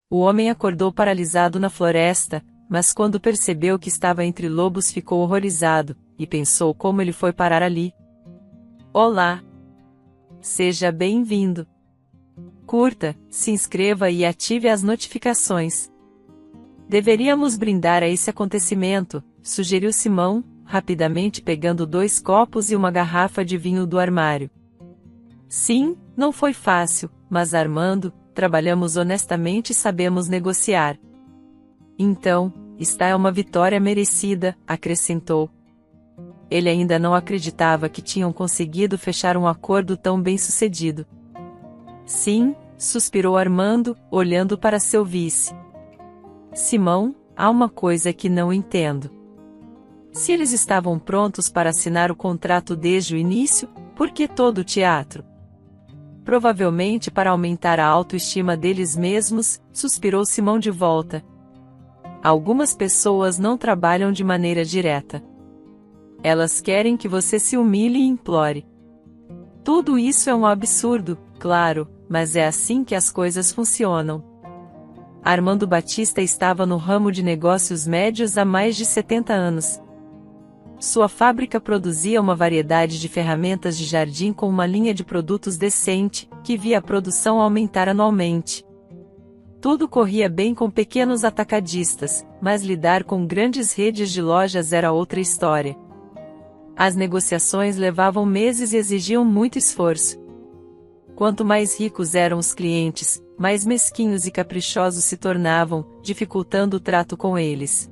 O homem acordou paralisado na floresta, mas quando percebeu que estava entre lobos ficou horrorizado, e pensou como ele foi parar ali. Olá! Seja bem-vindo! Curta, se inscreva e ative as notificações. Deveríamos brindar a esse acontecimento, sugeriu Simão, rapidamente pegando 2 copos e uma garrafa de vinho do armário. Sim, não foi fácil, mas Armando, trabalhamos honestamente e sabemos negociar. Então, esta é uma vitória merecida, acrescentou. Ele ainda não acreditava que tinham conseguido fechar um acordo tão bem-sucedido. Sim, suspirou Armando, olhando para seu vice. Simão, há uma coisa que não entendo. Se eles estavam prontos para assinar o contrato desde o início, por que todo o teatro? Provavelmente para aumentar a autoestima deles mesmos, suspirou Simão de volta. Algumas pessoas não trabalham de maneira direta. Elas querem que você se humilhe e implore. Tudo isso é um absurdo, claro, mas é assim que as coisas funcionam. Armando Batista estava no ramo de negócios médios há mais de 70 anos. Sua fábrica produzia uma variedade de ferramentas de jardim com uma linha de produtos decente, que via a produção aumentar anualmente. Tudo corria bem com pequenos atacadistas, mas lidar com grandes redes de lojas era outra história. As negociações levavam meses e exigiam muito esforço. Quanto mais ricos eram os clientes, mais mesquinhos e caprichosos se tornavam, dificultando o trato com eles.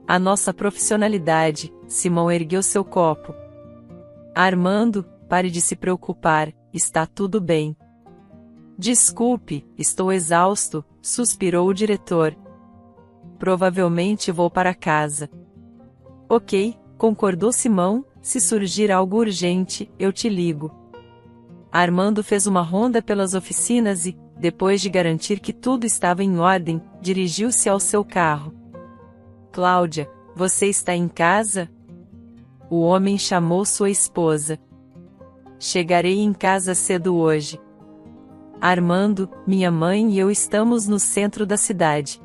A nossa profissionalidade, Simão ergueu seu copo. Armando, pare de se preocupar, está tudo bem. Desculpe, estou exausto, suspirou o diretor. Provavelmente vou para casa. Ok, concordou Simão, se surgir algo urgente, eu te ligo. Armando fez uma ronda pelas oficinas e, depois de garantir que tudo estava em ordem, dirigiu-se ao seu carro. Cláudia, você está em casa? O homem chamou sua esposa. Chegarei em casa cedo hoje. Armando, minha mãe e eu estamos no centro da cidade.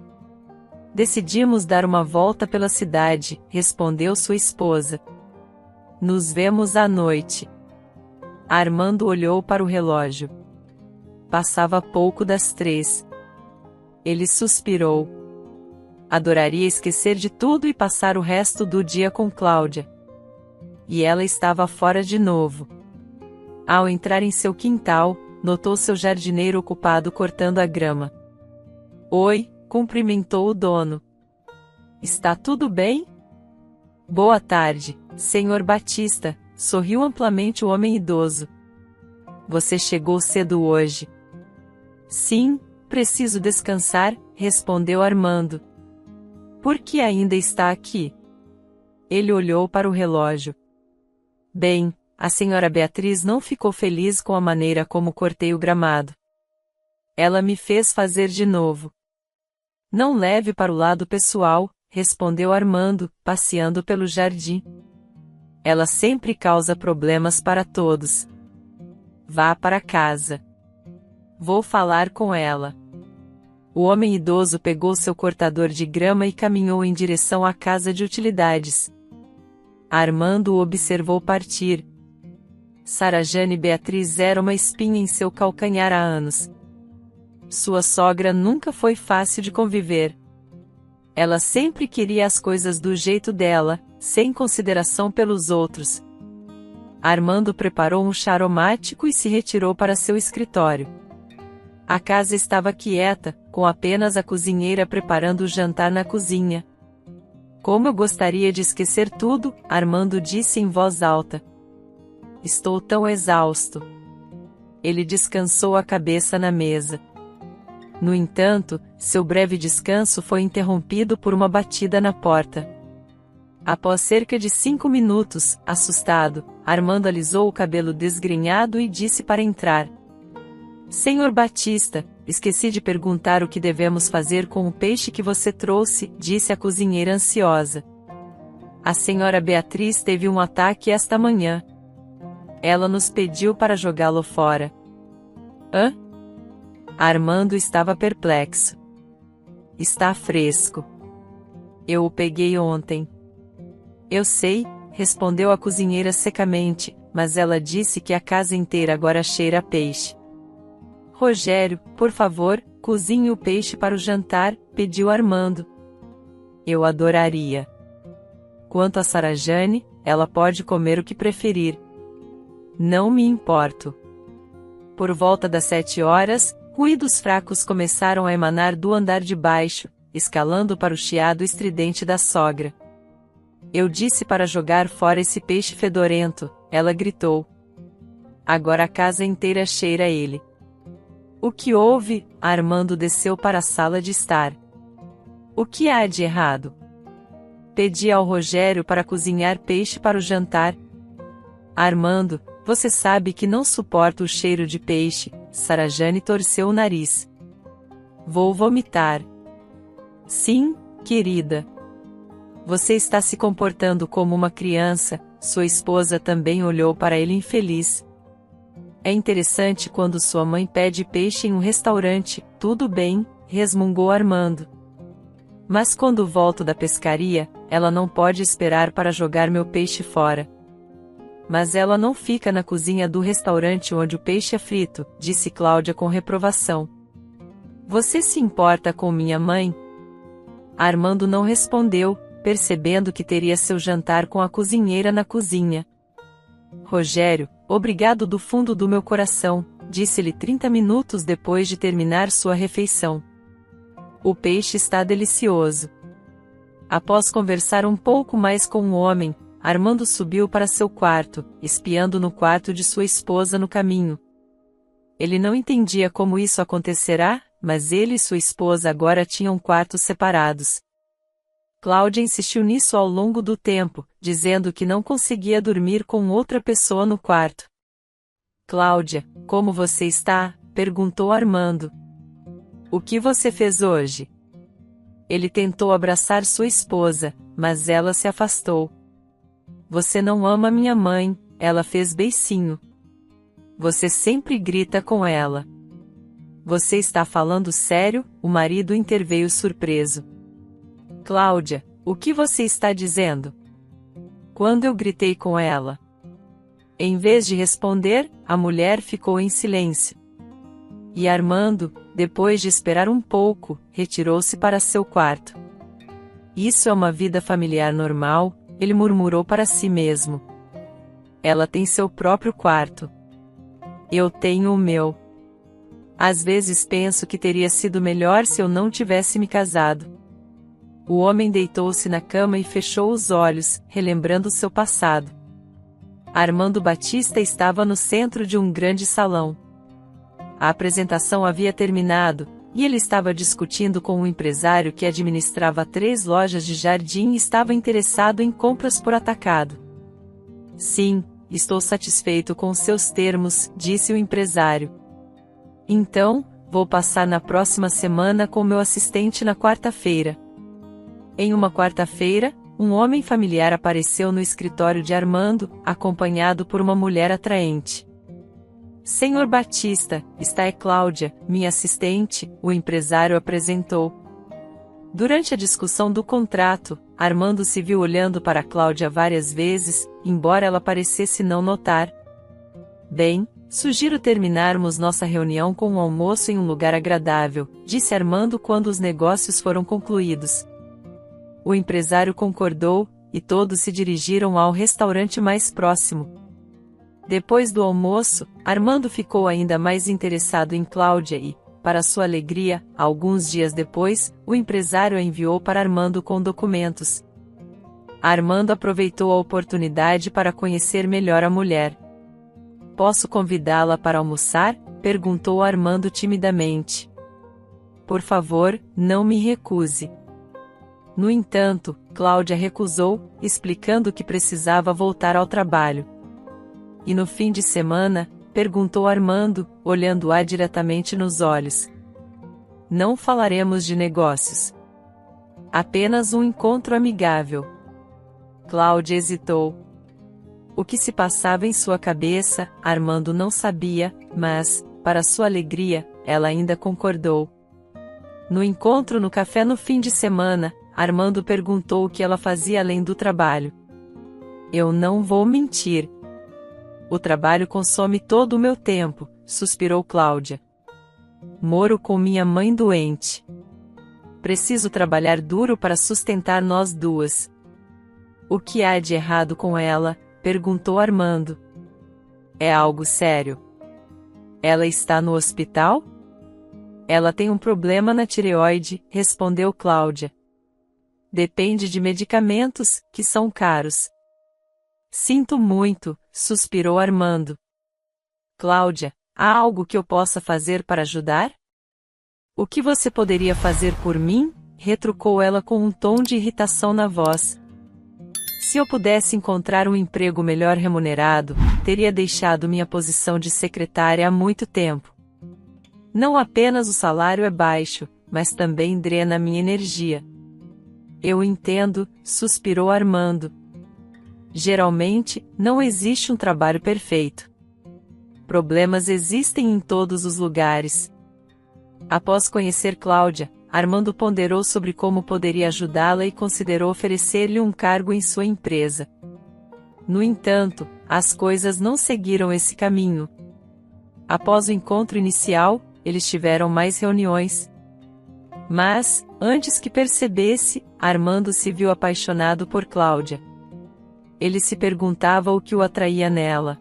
Decidimos dar uma volta pela cidade, respondeu sua esposa. Nos vemos à noite. Armando olhou para o relógio. Passava pouco das 3. Ele suspirou. Adoraria esquecer de tudo e passar o resto do dia com Cláudia. E ela estava fora de novo. Ao entrar em seu quintal, notou seu jardineiro ocupado cortando a grama. Oi, cumprimentou o dono. Está tudo bem? Boa tarde, senhor Batista, sorriu amplamente o homem idoso. Você chegou cedo hoje. Sim, preciso descansar, respondeu Armando. Por que ainda está aqui? Ele olhou para o relógio. Bem, a senhora Beatriz não ficou feliz com a maneira como cortei o gramado. Ela me fez fazer de novo. Não leve para o lado pessoal, respondeu Armando, passeando pelo jardim. Ela sempre causa problemas para todos. Vá para casa. Vou falar com ela. O homem idoso pegou seu cortador de grama e caminhou em direção à casa de utilidades. Armando o observou partir. Sarajane Beatriz era uma espinha em seu calcanhar há anos. Sua sogra nunca foi fácil de conviver. Ela sempre queria as coisas do jeito dela, sem consideração pelos outros. Armando preparou um chá aromático e se retirou para seu escritório. A casa estava quieta, com apenas a cozinheira preparando o jantar na cozinha. Como eu gostaria de esquecer tudo, Armando disse em voz alta. Estou tão exausto. Ele descansou a cabeça na mesa. No entanto, seu breve descanso foi interrompido por uma batida na porta. Após cerca de 5 minutos, assustado, Armando alisou o cabelo desgrenhado e disse para entrar. Senhor Batista, esqueci de perguntar o que devemos fazer com o peixe que você trouxe, disse a cozinheira ansiosa. A senhora Beatriz teve um ataque esta manhã. Ela nos pediu para jogá-lo fora. Hã? Armando estava perplexo. está fresco. Eu o peguei ontem. Eu sei, respondeu a cozinheira secamente, mas ela disse que a casa inteira agora cheira a peixe. Rogério, por favor, cozinhe o peixe para o jantar, pediu Armando. Eu adoraria. Quanto a Sarajane, ela pode comer o que preferir. Não me importo. Por volta das 7 horas, ruídos fracos começaram a emanar do andar de baixo, escalando para o chiado estridente da sogra. Eu disse para jogar fora esse peixe fedorento, ela gritou. Agora a casa inteira cheira a ele. O que houve? Armando desceu para a sala de estar. O que há de errado? Pedi ao Rogério para cozinhar peixe para o jantar. Armando, você sabe que não suporto o cheiro de peixe, Sarajane torceu o nariz. Vou vomitar. Sim, querida. Você está se comportando como uma criança, sua esposa também olhou para ele infeliz. É interessante quando sua mãe pede peixe em um restaurante, tudo bem, resmungou Armando. Mas quando volto da pescaria, ela não pode esperar para jogar meu peixe fora. Mas ela não fica na cozinha do restaurante onde o peixe é frito, disse Cláudia com reprovação. Você se importa com minha mãe? Armando não respondeu, percebendo que teria seu jantar com a cozinheira na cozinha. Rogério, obrigado do fundo do meu coração, disse-lhe 30 minutos depois de terminar sua refeição. O peixe está delicioso. Após conversar um pouco mais com o homem, Armando subiu para seu quarto, espiando no quarto de sua esposa no caminho. Ele não entendia como isso acontecerá, mas ele e sua esposa agora tinham quartos separados. Cláudia insistiu nisso ao longo do tempo, dizendo que não conseguia dormir com outra pessoa no quarto. Cláudia, como você está? Perguntou Armando. O que você fez hoje? Ele tentou abraçar sua esposa, mas ela se afastou. Você não ama minha mãe, ela fez beicinho. Você sempre grita com ela. Você está falando sério? O marido interveio surpreso. Cláudia, o que você está dizendo? Quando eu gritei com ela? Em vez de responder, a mulher ficou em silêncio. E Armando, depois de esperar um pouco, retirou-se para seu quarto. Isso é uma vida familiar normal, ele murmurou para si mesmo. Ela tem seu próprio quarto. Eu tenho o meu. Às vezes penso que teria sido melhor se eu não tivesse me casado. O homem deitou-se na cama e fechou os olhos, relembrando seu passado. Armando Batista estava no centro de um grande salão. A apresentação havia terminado, e ele estava discutindo com um empresário que administrava 3 lojas de jardim e estava interessado em compras por atacado. Sim, estou satisfeito com seus termos, disse o empresário. Então, vou passar na próxima semana com meu assistente na quarta-feira. Em uma quarta-feira, um homem familiar apareceu no escritório de Armando, acompanhado por uma mulher atraente. Senhor Batista, esta é Cláudia, minha assistente, o empresário apresentou. Durante a discussão do contrato, Armando se viu olhando para Cláudia várias vezes, embora ela parecesse não notar. Bem, sugiro terminarmos nossa reunião com um almoço em um lugar agradável, disse Armando quando os negócios foram concluídos. O empresário concordou, e todos se dirigiram ao restaurante mais próximo. Depois do almoço, Armando ficou ainda mais interessado em Cláudia e, para sua alegria, alguns dias depois, o empresário a enviou para Armando com documentos. Armando aproveitou a oportunidade para conhecer melhor a mulher. Posso convidá-la para almoçar? Perguntou Armando timidamente. Por favor, não me recuse. No entanto, Cláudia recusou, explicando que precisava voltar ao trabalho. E no fim de semana? Perguntou Armando, olhando-a diretamente nos olhos. Não falaremos de negócios. Apenas um encontro amigável. Cláudia hesitou. O que se passava em sua cabeça, Armando não sabia, mas, para sua alegria, ela ainda concordou. No encontro no café no fim de semana, Armando perguntou o que ela fazia além do trabalho. Eu não vou mentir. O trabalho consome todo o meu tempo, suspirou Cláudia. Moro com minha mãe doente. Preciso trabalhar duro para sustentar nós duas. O que há de errado com ela? Perguntou Armando. É algo sério. Ela está no hospital? Ela tem um problema na tireoide, respondeu Cláudia. Depende de medicamentos, que são caros. Sinto muito, suspirou Armando. Cláudia, há algo que eu possa fazer para ajudar? O que você poderia fazer por mim? Retrucou ela com um tom de irritação na voz. Se eu pudesse encontrar um emprego melhor remunerado, teria deixado minha posição de secretária há muito tempo. Não apenas o salário é baixo, mas também drena minha energia. Eu entendo, suspirou Armando. Geralmente, não existe um trabalho perfeito. Problemas existem em todos os lugares. Após conhecer Cláudia, Armando ponderou sobre como poderia ajudá-la e considerou oferecer-lhe um cargo em sua empresa. No entanto, as coisas não seguiram esse caminho. Após o encontro inicial, eles tiveram mais reuniões. Mas, antes que percebesse, Armando se viu apaixonado por Cláudia. Ele se perguntava o que o atraía nela.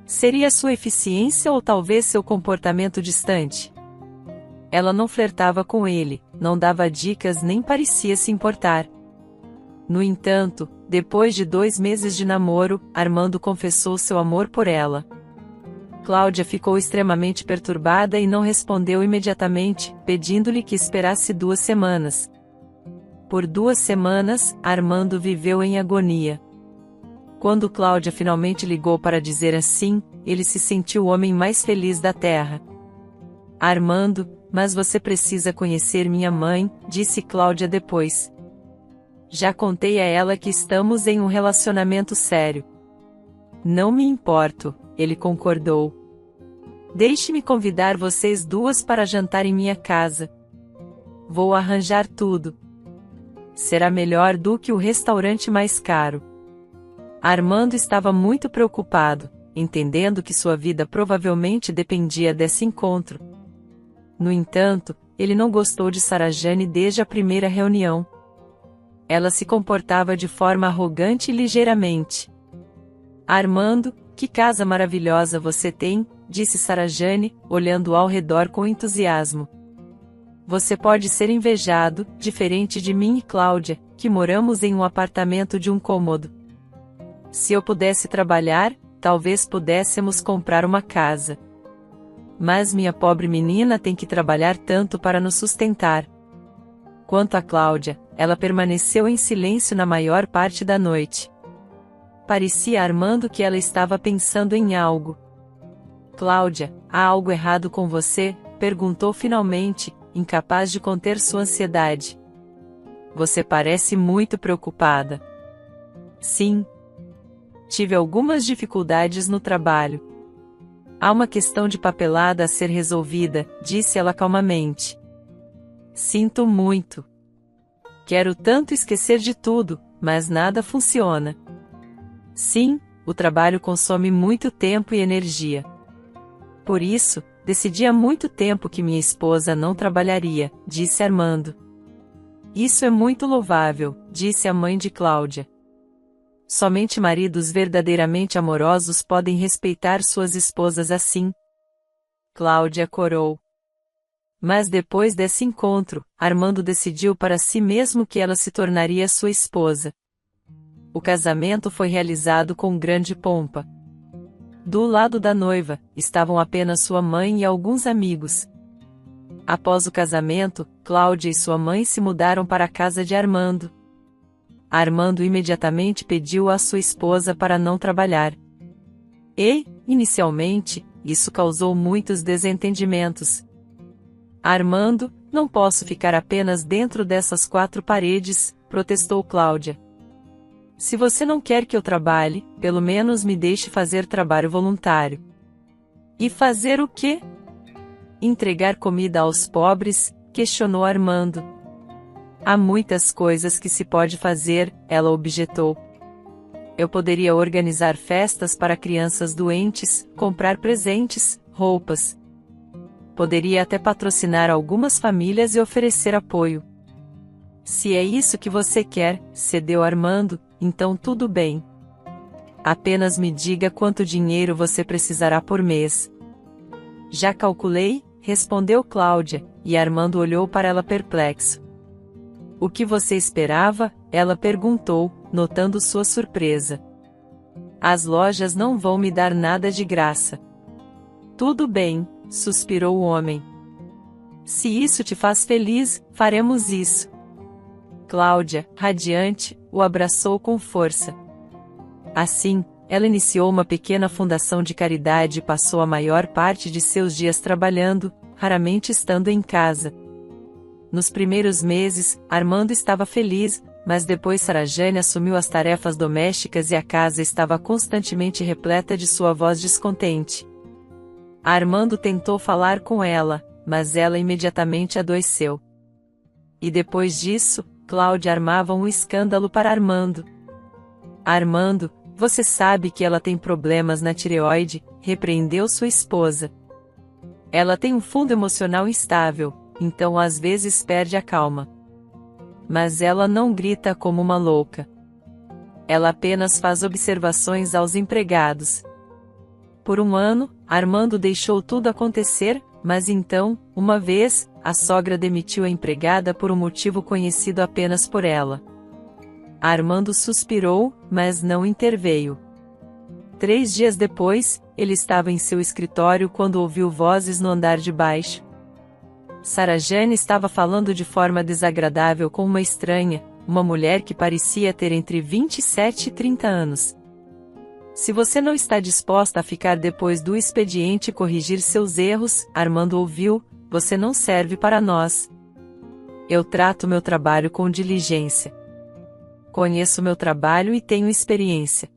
Seria sua eficiência ou talvez seu comportamento distante? Ela não flertava com ele, não dava dicas nem parecia se importar. No entanto, depois de 2 meses de namoro, Armando confessou seu amor por ela. Cláudia ficou extremamente perturbada e não respondeu imediatamente, pedindo-lhe que esperasse 2 semanas. Por 2 semanas, Armando viveu em agonia. Quando Cláudia finalmente ligou para dizer assim, ele se sentiu o homem mais feliz da terra. Armando, mas você precisa conhecer minha mãe, disse Cláudia depois. Já contei a ela que estamos em um relacionamento sério. Não me importo, ele concordou. Deixe-me convidar vocês duas para jantar em minha casa. Vou arranjar tudo. Será melhor do que o restaurante mais caro. Armando estava muito preocupado, entendendo que sua vida provavelmente dependia desse encontro. No entanto, ele não gostou de Sarajane desde a primeira reunião. Ela se comportava de forma arrogante e ligeiramente. Armando, que casa maravilhosa você tem, disse Sarajane, olhando ao redor com entusiasmo. Você pode ser invejado, diferente de mim e Cláudia, que moramos em um apartamento de um cômodo. Se eu pudesse trabalhar, talvez pudéssemos comprar uma casa. Mas minha pobre menina tem que trabalhar tanto para nos sustentar. Quanto a Cláudia, ela permaneceu em silêncio na maior parte da noite. Parecia a Armando que ela estava pensando em algo. Cláudia, há algo errado com você? Perguntou finalmente, incapaz de conter sua ansiedade. Você parece muito preocupada. Sim. Tive algumas dificuldades no trabalho. Há uma questão de papelada a ser resolvida, disse ela calmamente. Sinto muito. Quero tanto esquecer de tudo, mas nada funciona. Sim, o trabalho consome muito tempo e energia. Por isso, decidi há muito tempo que minha esposa não trabalharia, disse Armando. Isso é muito louvável, disse a mãe de Cláudia. Somente maridos verdadeiramente amorosos podem respeitar suas esposas assim. Cláudia corou. Mas depois desse encontro, Armando decidiu para si mesmo que ela se tornaria sua esposa. O casamento foi realizado com grande pompa. Do lado da noiva, estavam apenas sua mãe e alguns amigos. Após o casamento, Cláudia e sua mãe se mudaram para a casa de Armando. Armando imediatamente pediu à sua esposa para não trabalhar. E, inicialmente, isso causou muitos desentendimentos. Armando, não posso ficar apenas dentro dessas 4 paredes, protestou Cláudia. Se você não quer que eu trabalhe, pelo menos me deixe fazer trabalho voluntário. E fazer o quê? Entregar comida aos pobres, questionou Armando. Há muitas coisas que se pode fazer, ela objetou. Eu poderia organizar festas para crianças doentes, comprar presentes, roupas. Poderia até patrocinar algumas famílias e oferecer apoio. Se é isso que você quer, cedeu Armando, então tudo bem. Apenas me diga quanto dinheiro você precisará por mês. Já calculei, respondeu Cláudia, e Armando olhou para ela perplexo. O que você esperava? Ela perguntou, notando sua surpresa. As lojas não vão me dar nada de graça. Tudo bem, suspirou o homem. Se isso te faz feliz, faremos isso. Cláudia, radiante, o abraçou com força. Assim, ela iniciou uma pequena fundação de caridade e passou a maior parte de seus dias trabalhando, raramente estando em casa. Nos primeiros meses, Armando estava feliz, mas depois Sarajane assumiu as tarefas domésticas e a casa estava constantemente repleta de sua voz descontente. Armando tentou falar com ela, mas ela imediatamente adoeceu. E depois disso, Cláudia armava um escândalo para Armando. Armando, você sabe que ela tem problemas na tireoide, repreendeu sua esposa. Ela tem um fundo emocional instável, então às vezes perde a calma. Mas ela não grita como uma louca. Ela apenas faz observações aos empregados. Por um ano, Armando deixou tudo acontecer, mas então, uma vez, a sogra demitiu a empregada por um motivo conhecido apenas por ela. Armando suspirou, mas não interveio. 3 dias depois, ele estava em seu escritório quando ouviu vozes no andar de baixo. Sarajane estava falando de forma desagradável com uma estranha, uma mulher que parecia ter entre 27 e 30 anos. Se você não está disposta a ficar depois do expediente e corrigir seus erros, Armando ouviu, você não serve para nós. Eu trato meu trabalho com diligência. Conheço meu trabalho e tenho experiência.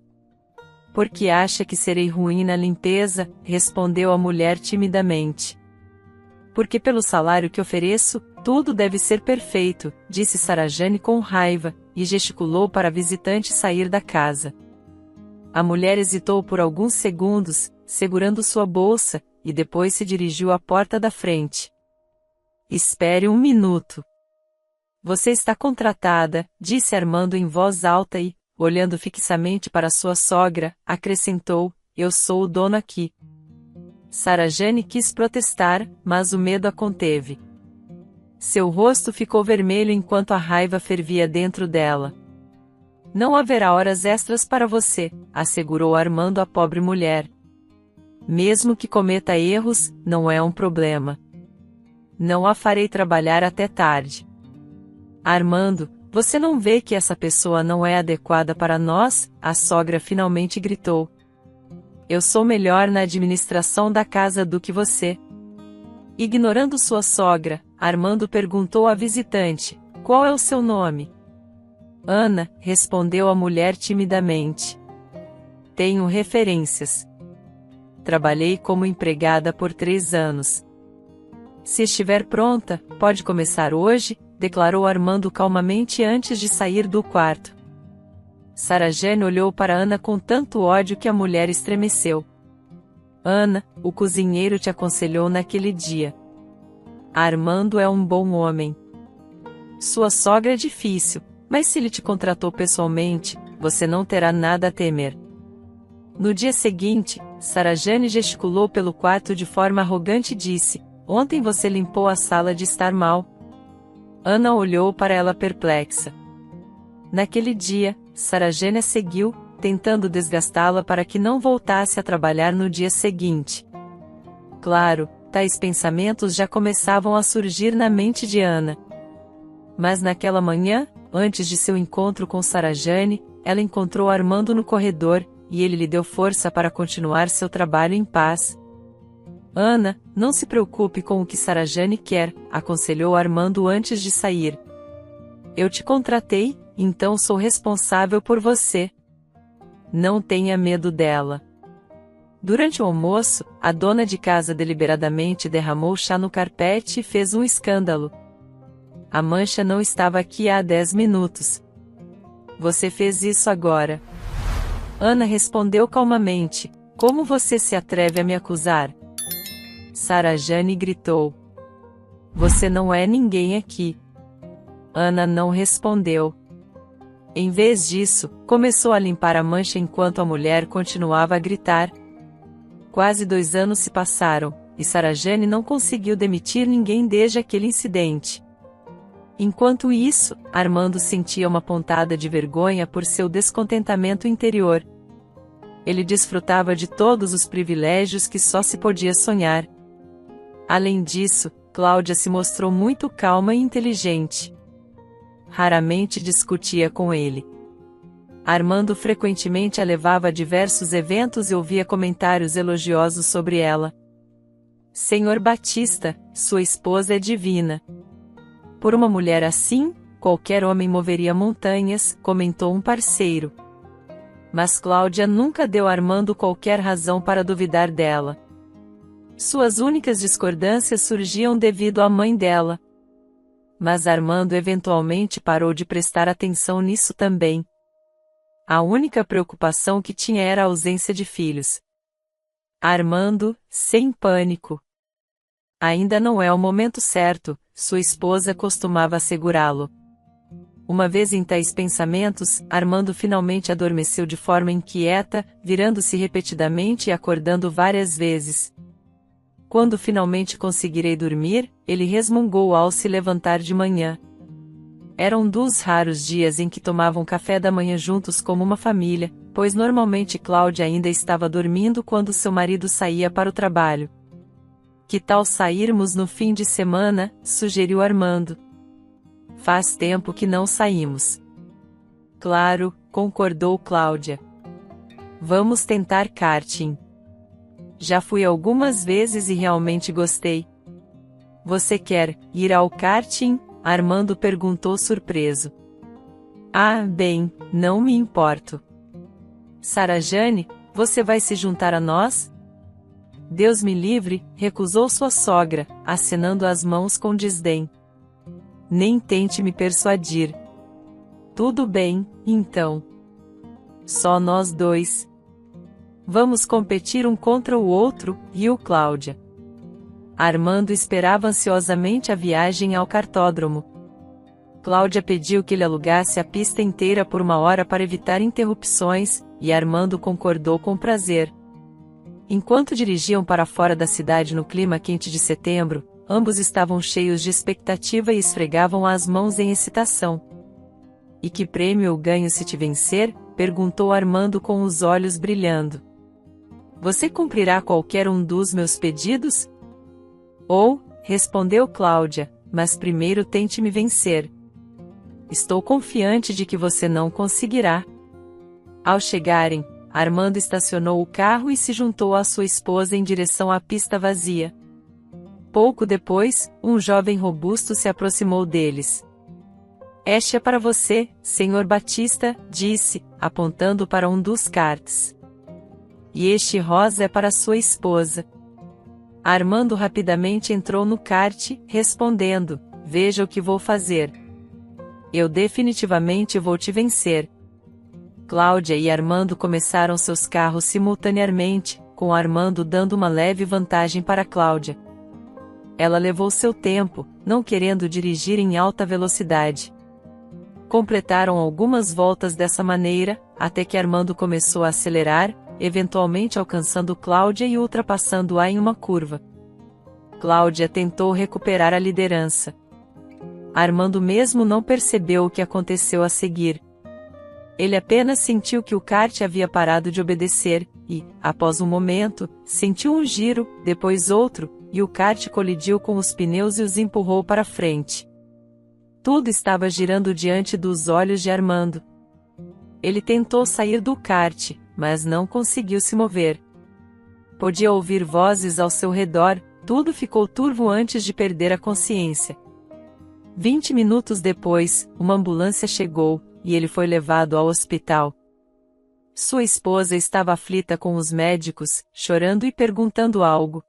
Por que acha que serei ruim na limpeza? Respondeu a mulher timidamente. Porque pelo salário que ofereço, tudo deve ser perfeito, disse Sarajane com raiva, e gesticulou para a visitante sair da casa. A mulher hesitou por alguns segundos, segurando sua bolsa, e depois se dirigiu à porta da frente. Espere um minuto. Você está contratada, disse Armando em voz alta e, olhando fixamente para sua sogra, acrescentou, eu sou o dono aqui. Sarajane quis protestar, mas o medo a conteve. Seu rosto ficou vermelho enquanto a raiva fervia dentro dela. Não haverá horas extras para você, assegurou Armando à pobre mulher. Mesmo que cometa erros, não é um problema. Não a farei trabalhar até tarde. Armando, você não vê que essa pessoa não é adequada para nós? A sogra finalmente gritou. Eu sou melhor na administração da casa do que você. Ignorando sua sogra, Armando perguntou à visitante, qual é o seu nome? Ana, respondeu a mulher timidamente. Tenho referências. Trabalhei como empregada por 3 anos. Se estiver pronta, pode começar hoje, declarou Armando calmamente antes de sair do quarto. Sarajane olhou para Ana com tanto ódio que a mulher estremeceu. Ana, o cozinheiro te aconselhou naquele dia. Armando é um bom homem. Sua sogra é difícil, mas se ele te contratou pessoalmente, você não terá nada a temer. No dia seguinte, Sarajane gesticulou pelo quarto de forma arrogante e disse, ontem você limpou a sala de estar mal. Ana olhou para ela perplexa. Naquele dia, Sarajane a seguiu, tentando desgastá-la para que não voltasse a trabalhar no dia seguinte. Claro, tais pensamentos já começavam a surgir na mente de Ana. Mas naquela manhã, antes de seu encontro com Sarajane, ela encontrou Armando no corredor, e ele lhe deu força para continuar seu trabalho em paz. Ana, não se preocupe com o que Sarajane quer, aconselhou Armando antes de sair. Eu te contratei, então sou responsável por você. Não tenha medo dela. Durante o almoço, a dona de casa deliberadamente derramou chá no carpete e fez um escândalo. A mancha não estava aqui há 10 minutos. Você fez isso agora. Ana respondeu calmamente. Como você se atreve a me acusar? Sarajane gritou. Você não é ninguém aqui. Ana não respondeu. Em vez disso, começou a limpar a mancha enquanto a mulher continuava a gritar. Quase 2 anos se passaram, e Sarajane não conseguiu demitir ninguém desde aquele incidente. Enquanto isso, Armando sentia uma pontada de vergonha por seu descontentamento interior. Ele desfrutava de todos os privilégios que só se podia sonhar. Além disso, Cláudia se mostrou muito calma e inteligente. Raramente discutia com ele. Armando frequentemente a levava a diversos eventos e ouvia comentários elogiosos sobre ela. Senhor Batista, sua esposa é divina. Por uma mulher assim, qualquer homem moveria montanhas, comentou um parceiro. Mas Cláudia nunca deu a Armando qualquer razão para duvidar dela. Suas únicas discordâncias surgiam devido à mãe dela. Mas Armando eventualmente parou de prestar atenção nisso também. A única preocupação que tinha era a ausência de filhos. Armando, sem pânico. Ainda não é o momento certo, sua esposa costumava assegurá-lo. Uma vez em tais pensamentos, Armando finalmente adormeceu de forma inquieta, virando-se repetidamente e acordando várias vezes. Quando finalmente conseguirei dormir, ele resmungou ao se levantar de manhã. Era um dos raros dias em que tomavam café da manhã juntos como uma família, pois normalmente Cláudia ainda estava dormindo quando seu marido saía para o trabalho. Que tal sairmos no fim de semana? Sugeriu Armando. Faz tempo que não saímos. Claro, concordou Cláudia. Vamos tentar karting. Já fui algumas vezes e realmente gostei. Você quer ir ao karting? Armando perguntou surpreso. Ah, bem, não me importo. Sarajane, você vai se juntar a nós? Deus me livre, recusou sua sogra, acenando as mãos com desdém. Nem tente me persuadir. Tudo bem, então. Só nós dois. Vamos competir um contra o outro, riu Cláudia. Armando esperava ansiosamente a viagem ao cartódromo. Cláudia pediu que ele alugasse a pista inteira por 1 hora para evitar interrupções, e Armando concordou com prazer. Enquanto dirigiam para fora da cidade no clima quente de setembro, ambos estavam cheios de expectativa e esfregavam as mãos em excitação. E que prêmio eu ganho se te vencer? Perguntou Armando com os olhos brilhando. Você cumprirá qualquer um dos meus pedidos? Ou, respondeu Cláudia, mas primeiro tente me vencer. Estou confiante de que você não conseguirá. Ao chegarem, Armando estacionou o carro e se juntou à sua esposa em direção à pista vazia. Pouco depois, um jovem robusto se aproximou deles. Este é para você, Senhor Batista, disse, apontando para um dos karts. E este rosa é para sua esposa. Armando rapidamente entrou no kart, respondendo, veja o que vou fazer. Eu definitivamente vou te vencer. Cláudia e Armando começaram seus carros simultaneamente, com Armando dando uma leve vantagem para Cláudia. Ela levou seu tempo, não querendo dirigir em alta velocidade. Completaram algumas voltas dessa maneira, até que Armando começou a acelerar, eventualmente alcançando Cláudia e ultrapassando-a em uma curva. Cláudia tentou recuperar a liderança. Armando mesmo não percebeu o que aconteceu a seguir. Ele apenas sentiu que o kart havia parado de obedecer, e, após um momento, sentiu um giro, depois outro, e o kart colidiu com os pneus e os empurrou para frente. Tudo estava girando diante dos olhos de Armando. Ele tentou sair do kart, mas não conseguiu se mover. Podia ouvir vozes ao seu redor, tudo ficou turvo antes de perder a consciência. 20 minutos depois, uma ambulância chegou, e ele foi levado ao hospital. Sua esposa estava aflita com os médicos, chorando e perguntando algo.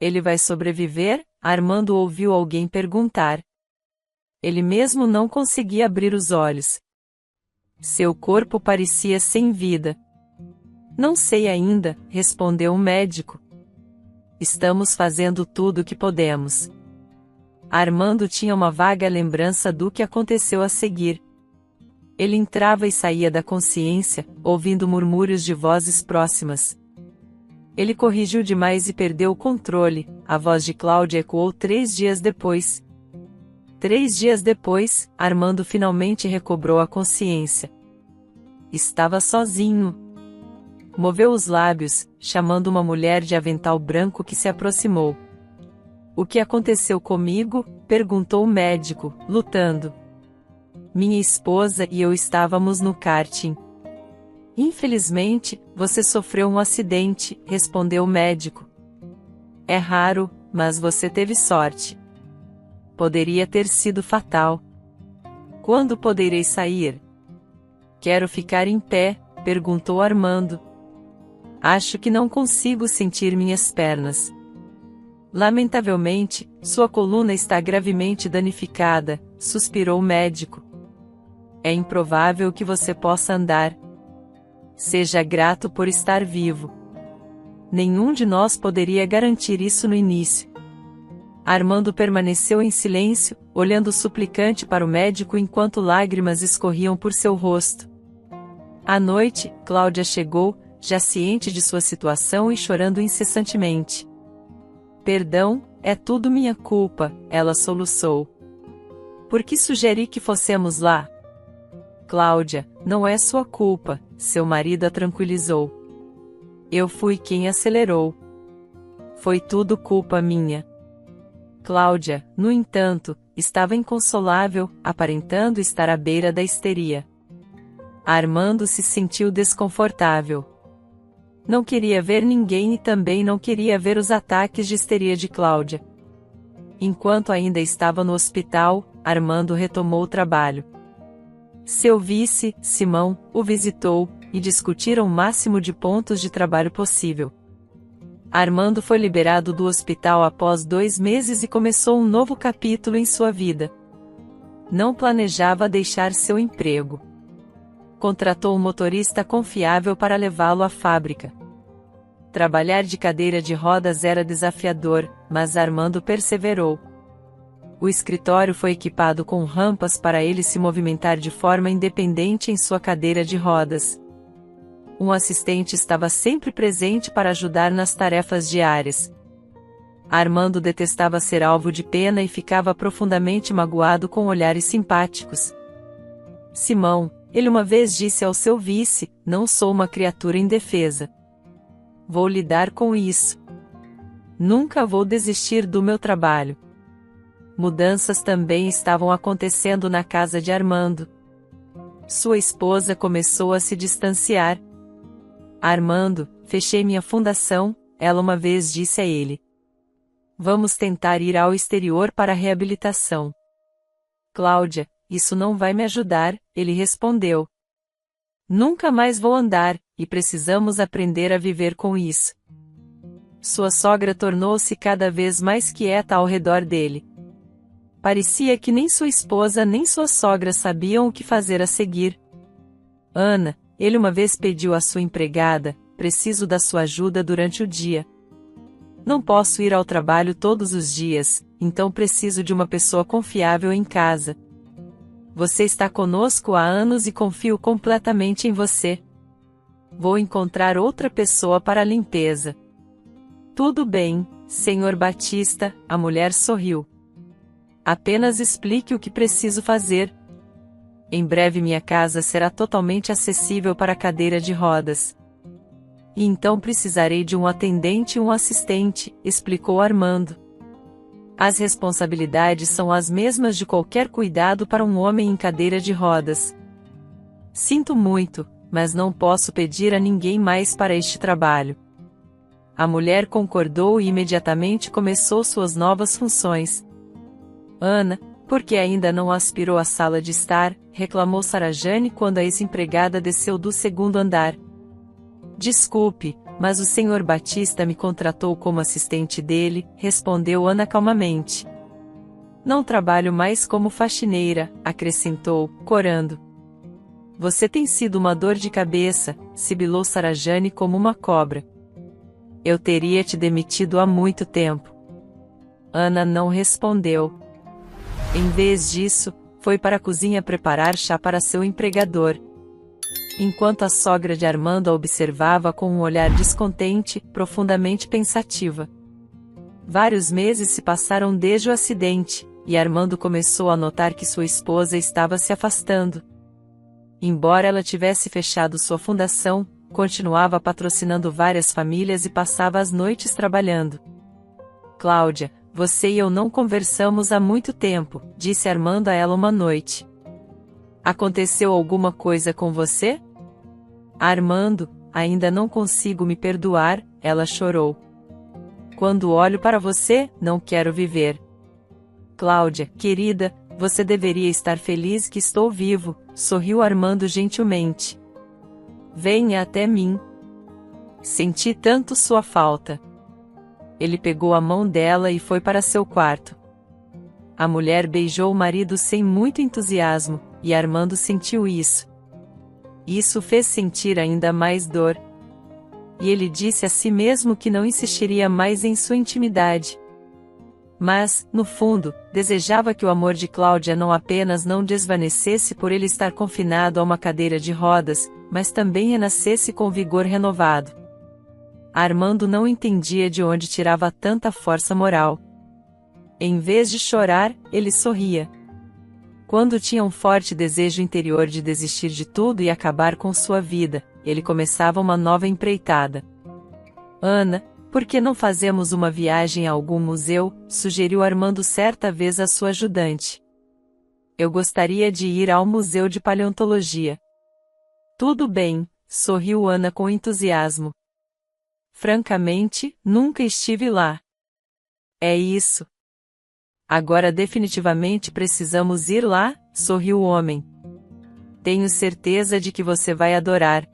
Ele vai sobreviver? Armando ouviu alguém perguntar. Ele mesmo não conseguia abrir os olhos. Seu corpo parecia sem vida. Não sei ainda, respondeu o médico. Estamos fazendo tudo o que podemos. Armando tinha uma vaga lembrança do que aconteceu a seguir. Ele entrava e saía da consciência, ouvindo murmúrios de vozes próximas. Ele corrigiu demais e perdeu o controle. A voz de Cláudia ecoou 3 dias depois. 3 dias depois, Armando finalmente recobrou a consciência. Estava sozinho. Moveu os lábios, chamando uma mulher de avental branco que se aproximou. O que aconteceu comigo? Perguntou o médico, lutando. Minha esposa e eu estávamos no karting. Infelizmente, você sofreu um acidente, respondeu o médico. É raro, mas você teve sorte. Poderia ter sido fatal. Quando poderei sair? Quero ficar em pé, perguntou Armando. Acho que não consigo sentir minhas pernas. Lamentavelmente, sua coluna está gravemente danificada, suspirou o médico. É improvável que você possa andar. Seja grato por estar vivo. Nenhum de nós poderia garantir isso no início. Armando permaneceu em silêncio, olhando suplicante para o médico enquanto lágrimas escorriam por seu rosto. À noite, Cláudia chegou, já ciente de sua situação e chorando incessantemente. Perdão, é tudo minha culpa, ela soluçou. Por que sugeri que fossemos lá? Cláudia, não é sua culpa, seu marido a tranquilizou. Eu fui quem acelerou. Foi tudo culpa minha. Cláudia, no entanto, estava inconsolável, aparentando estar à beira da histeria. Armando se sentiu desconfortável. Não queria ver ninguém e também não queria ver os ataques de histeria de Cláudia. Enquanto ainda estava no hospital, Armando retomou o trabalho. Seu vice, Simão, o visitou, e discutiram o máximo de pontos de trabalho possível. Armando foi liberado do hospital após 2 meses e começou um novo capítulo em sua vida. Não planejava deixar seu emprego. Contratou um motorista confiável para levá-lo à fábrica. Trabalhar de cadeira de rodas era desafiador, mas Armando perseverou. O escritório foi equipado com rampas para ele se movimentar de forma independente em sua cadeira de rodas. Um assistente estava sempre presente para ajudar nas tarefas diárias. Armando detestava ser alvo de pena e ficava profundamente magoado com olhares simpáticos. Simão, ele uma vez disse ao seu vice, não sou uma criatura indefesa. Vou lidar com isso. Nunca vou desistir do meu trabalho. Mudanças também estavam acontecendo na casa de Armando. Sua esposa começou a se distanciar. Armando, fechei minha fundação, ela uma vez disse a ele. Vamos tentar ir ao exterior para a reabilitação. Cláudia, isso não vai me ajudar, ele respondeu. Nunca mais vou andar, e precisamos aprender a viver com isso. Sua sogra tornou-se cada vez mais quieta ao redor dele. Parecia que nem sua esposa nem sua sogra sabiam o que fazer a seguir. Ana, ele uma vez pediu à sua empregada, preciso da sua ajuda durante o dia. Não posso ir ao trabalho todos os dias, então preciso de uma pessoa confiável em casa. Você está conosco há anos e confio completamente em você. Vou encontrar outra pessoa para a limpeza. Tudo bem, Senhor Batista, a mulher sorriu. Apenas explique o que preciso fazer. Em breve minha casa será totalmente acessível para a cadeira de rodas. E então precisarei de um atendente e um assistente, explicou Armando. As responsabilidades são as mesmas de qualquer cuidado para um homem em cadeira de rodas. Sinto muito, mas não posso pedir a ninguém mais para este trabalho. A mulher concordou e imediatamente começou suas novas funções. Ana, por que ainda não aspirou a sala de estar? Reclamou Sarajane quando a ex-empregada desceu do 2º andar. Desculpe, mas o Sr. Batista me contratou como assistente dele, respondeu Ana calmamente. Não trabalho mais como faxineira, acrescentou, corando. Você tem sido uma dor de cabeça, sibilou Sarajane como uma cobra. Eu teria te demitido há muito tempo. Ana não respondeu. Em vez disso, foi para a cozinha preparar chá para seu empregador. Enquanto a sogra de Armando a observava com um olhar descontente, profundamente pensativa. Vários meses se passaram desde o acidente, e Armando começou a notar que sua esposa estava se afastando. Embora ela tivesse fechado sua fundação, continuava patrocinando várias famílias e passava as noites trabalhando. Cláudia, você e eu não conversamos há muito tempo, disse Armando a ela uma noite. Aconteceu alguma coisa com você? Armando, ainda não consigo me perdoar, ela chorou. Quando olho para você, não quero viver. Cláudia, querida, você deveria estar feliz que estou vivo, sorriu Armando gentilmente. Venha até mim. Senti tanto sua falta. Ele pegou a mão dela e foi para seu quarto. A mulher beijou o marido sem muito entusiasmo, e Armando sentiu isso. Isso fez sentir ainda mais dor. E ele disse a si mesmo que não insistiria mais em sua intimidade. Mas, no fundo, desejava que o amor de Cláudia não apenas não desvanecesse por ele estar confinado a uma cadeira de rodas, mas também renascesse com vigor renovado. Armando não entendia de onde tirava tanta força moral. Em vez de chorar, ele sorria. Quando tinha um forte desejo interior de desistir de tudo e acabar com sua vida, ele começava uma nova empreitada. Ana, por que não fazemos uma viagem a algum museu? Sugeriu Armando certa vez a sua ajudante. Eu gostaria de ir ao Museu de Paleontologia. Tudo bem, sorriu Ana com entusiasmo. Francamente, nunca estive lá. É isso. Agora definitivamente precisamos ir lá, sorriu o homem. Tenho certeza de que você vai adorar.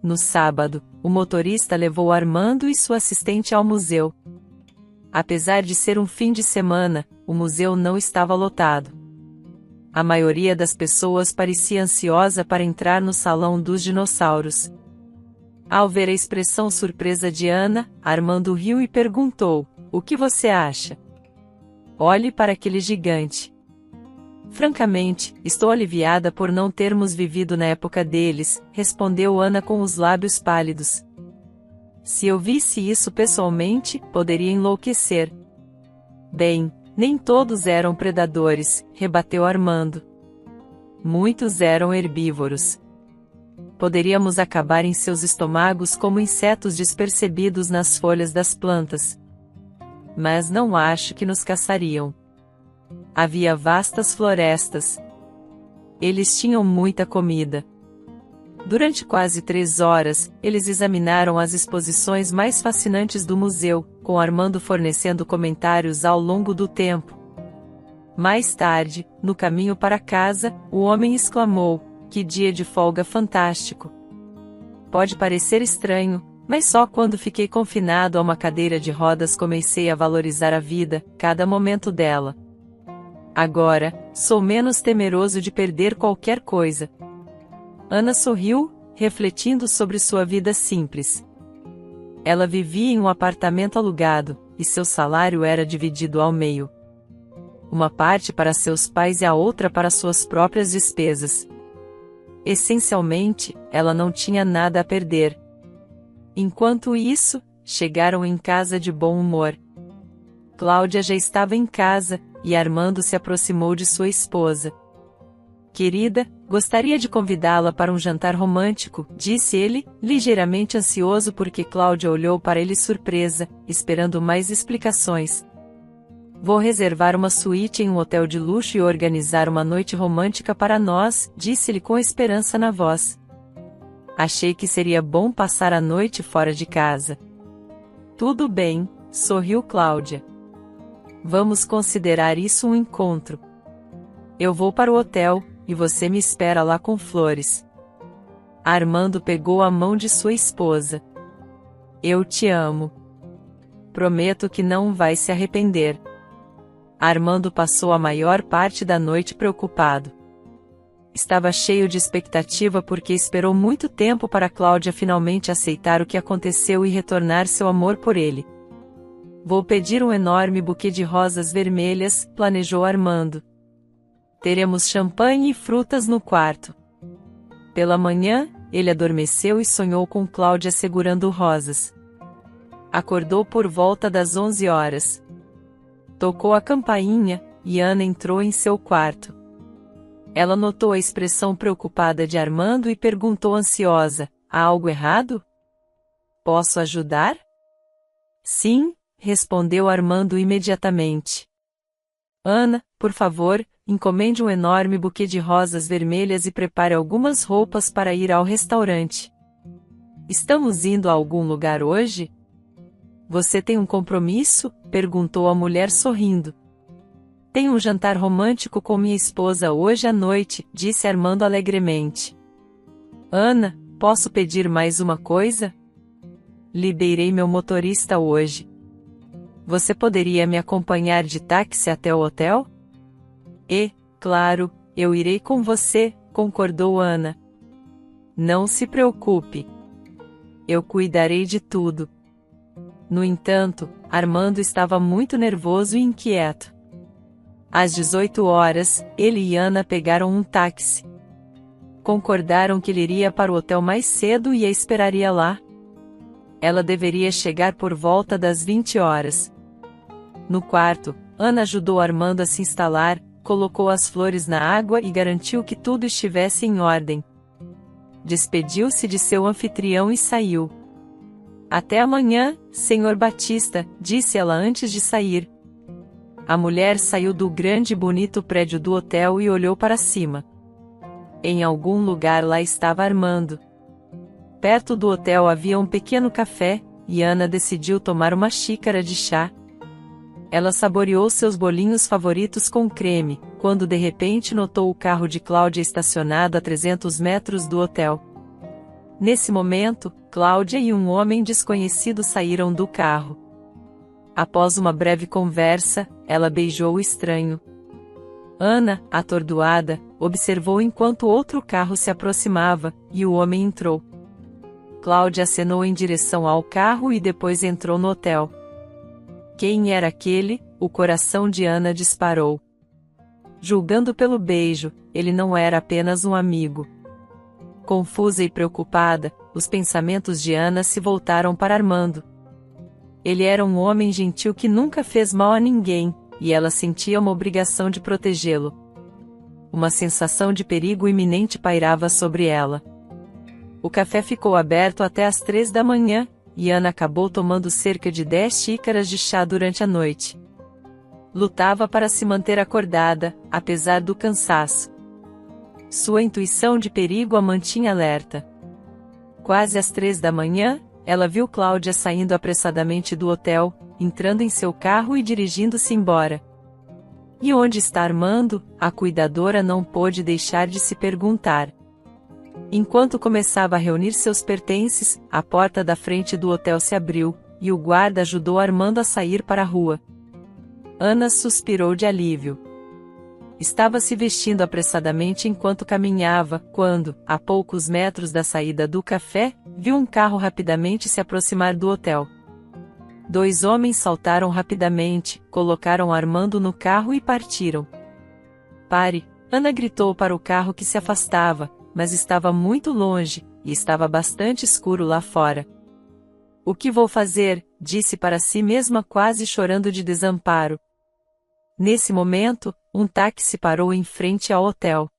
No sábado, o motorista levou Armando e sua assistente ao museu. Apesar de ser um fim de semana, o museu não estava lotado. A maioria das pessoas parecia ansiosa para entrar no salão dos dinossauros. Ao ver a expressão surpresa de Ana, Armando riu e perguntou: o que você acha? Olhe para aquele gigante. Francamente, estou aliviada por não termos vivido na época deles, respondeu Ana com os lábios pálidos. Se eu visse isso pessoalmente, poderia enlouquecer. Bem, nem todos eram predadores, rebateu Armando. Muitos eram herbívoros. Poderíamos acabar em seus estômagos como insetos despercebidos nas folhas das plantas. Mas não acho que nos caçariam. Havia vastas florestas. Eles tinham muita comida. Durante quase 3 horas, eles examinaram as exposições mais fascinantes do museu, com Armando fornecendo comentários ao longo do tempo. Mais tarde, no caminho para casa, o homem exclamou: que dia de folga fantástico! Pode parecer estranho, mas só quando fiquei confinado a uma cadeira de rodas comecei a valorizar a vida, cada momento dela. Agora, sou menos temeroso de perder qualquer coisa. Ana sorriu, refletindo sobre sua vida simples. Ela vivia em um apartamento alugado, e seu salário era dividido ao meio. Uma parte para seus pais e a outra para suas próprias despesas. Essencialmente, ela não tinha nada a perder. Enquanto isso, chegaram em casa de bom humor. Cláudia já estava em casa, e Armando se aproximou de sua esposa. Querida, gostaria de convidá-la para um jantar romântico, disse ele, ligeiramente ansioso porque Cláudia olhou para ele surpresa, esperando mais explicações. Vou reservar uma suíte em um hotel de luxo e organizar uma noite romântica para nós, disse-lhe com esperança na voz. Achei que seria bom passar a noite fora de casa. Tudo bem, sorriu Cláudia. Vamos considerar isso um encontro. Eu vou para o hotel, e você me espera lá com flores. Armando pegou a mão de sua esposa. Eu te amo. Prometo que não vai se arrepender. Armando passou a maior parte da noite preocupado. Estava cheio de expectativa porque esperou muito tempo para Cláudia finalmente aceitar o que aconteceu e retornar seu amor por ele. Vou pedir um enorme buquê de rosas vermelhas, planejou Armando. Teremos champanhe e frutas no quarto. Pela manhã, ele adormeceu e sonhou com Cláudia segurando rosas. Acordou por volta das 11 horas. Tocou a campainha, e Ana entrou em seu quarto. Ela notou a expressão preocupada de Armando e perguntou ansiosa: há algo errado? Posso ajudar? Sim, respondeu Armando imediatamente. Ana, por favor, encomende um enorme buquê de rosas vermelhas e prepare algumas roupas para ir ao restaurante. Estamos indo a algum lugar hoje? Você tem um compromisso? Perguntou a mulher sorrindo. Tenho um jantar romântico com minha esposa hoje à noite, disse Armando alegremente. Ana, posso pedir mais uma coisa? Liberei meu motorista hoje. Você poderia me acompanhar de táxi até o hotel? Claro, eu irei com você, concordou Ana. Não se preocupe. Eu cuidarei de tudo. No entanto, Armando estava muito nervoso e inquieto. Às 18 horas, ele e Ana pegaram um táxi. Concordaram que ele iria para o hotel mais cedo e a esperaria lá. Ela deveria chegar por volta das 20 horas. No quarto, Ana ajudou Armando a se instalar, colocou as flores na água e garantiu que tudo estivesse em ordem. Despediu-se de seu anfitrião e saiu. Até amanhã, Sr. Batista, disse ela antes de sair. A mulher saiu do grande e bonito prédio do hotel e olhou para cima. Em algum lugar lá estava Armando. Perto do hotel havia um pequeno café, e Ana decidiu tomar uma xícara de chá. Ela saboreou seus bolinhos favoritos com creme, quando de repente notou o carro de Cláudia estacionado a 300 metros do hotel. Nesse momento, Cláudia e um homem desconhecido saíram do carro. Após uma breve conversa, ela beijou o estranho. Ana, atordoada, observou enquanto outro carro se aproximava, e o homem entrou. Cláudia acenou em direção ao carro e depois entrou no hotel. Quem era aquele? O coração de Ana disparou. Julgando pelo beijo, ele não era apenas um amigo. Confusa e preocupada, os pensamentos de Ana se voltaram para Armando. Ele era um homem gentil que nunca fez mal a ninguém, e ela sentia uma obrigação de protegê-lo. Uma sensação de perigo iminente pairava sobre ela. O café ficou aberto até às 3 da manhã, e Ana acabou tomando cerca de 10 xícaras de chá durante a noite. Lutava para se manter acordada, apesar do cansaço. Sua intuição de perigo a mantinha alerta. Quase às 3 da manhã, ela viu Cláudia saindo apressadamente do hotel, entrando em seu carro e dirigindo-se embora. E onde está Armando? A cuidadora não pôde deixar de se perguntar. Enquanto começava a reunir seus pertences, a porta da frente do hotel se abriu, e o guarda ajudou Armando a sair para a rua. Ana suspirou de alívio. Estava se vestindo apressadamente enquanto caminhava, quando, a poucos metros da saída do café, viu um carro rapidamente se aproximar do hotel. 2 homens saltaram rapidamente, colocaram Armando no carro e partiram. Pare! Ana gritou para o carro que se afastava, mas estava muito longe, e estava bastante escuro lá fora. O que vou fazer? Disse para si mesma quase chorando de desamparo. Nesse momento, um táxi parou em frente ao hotel.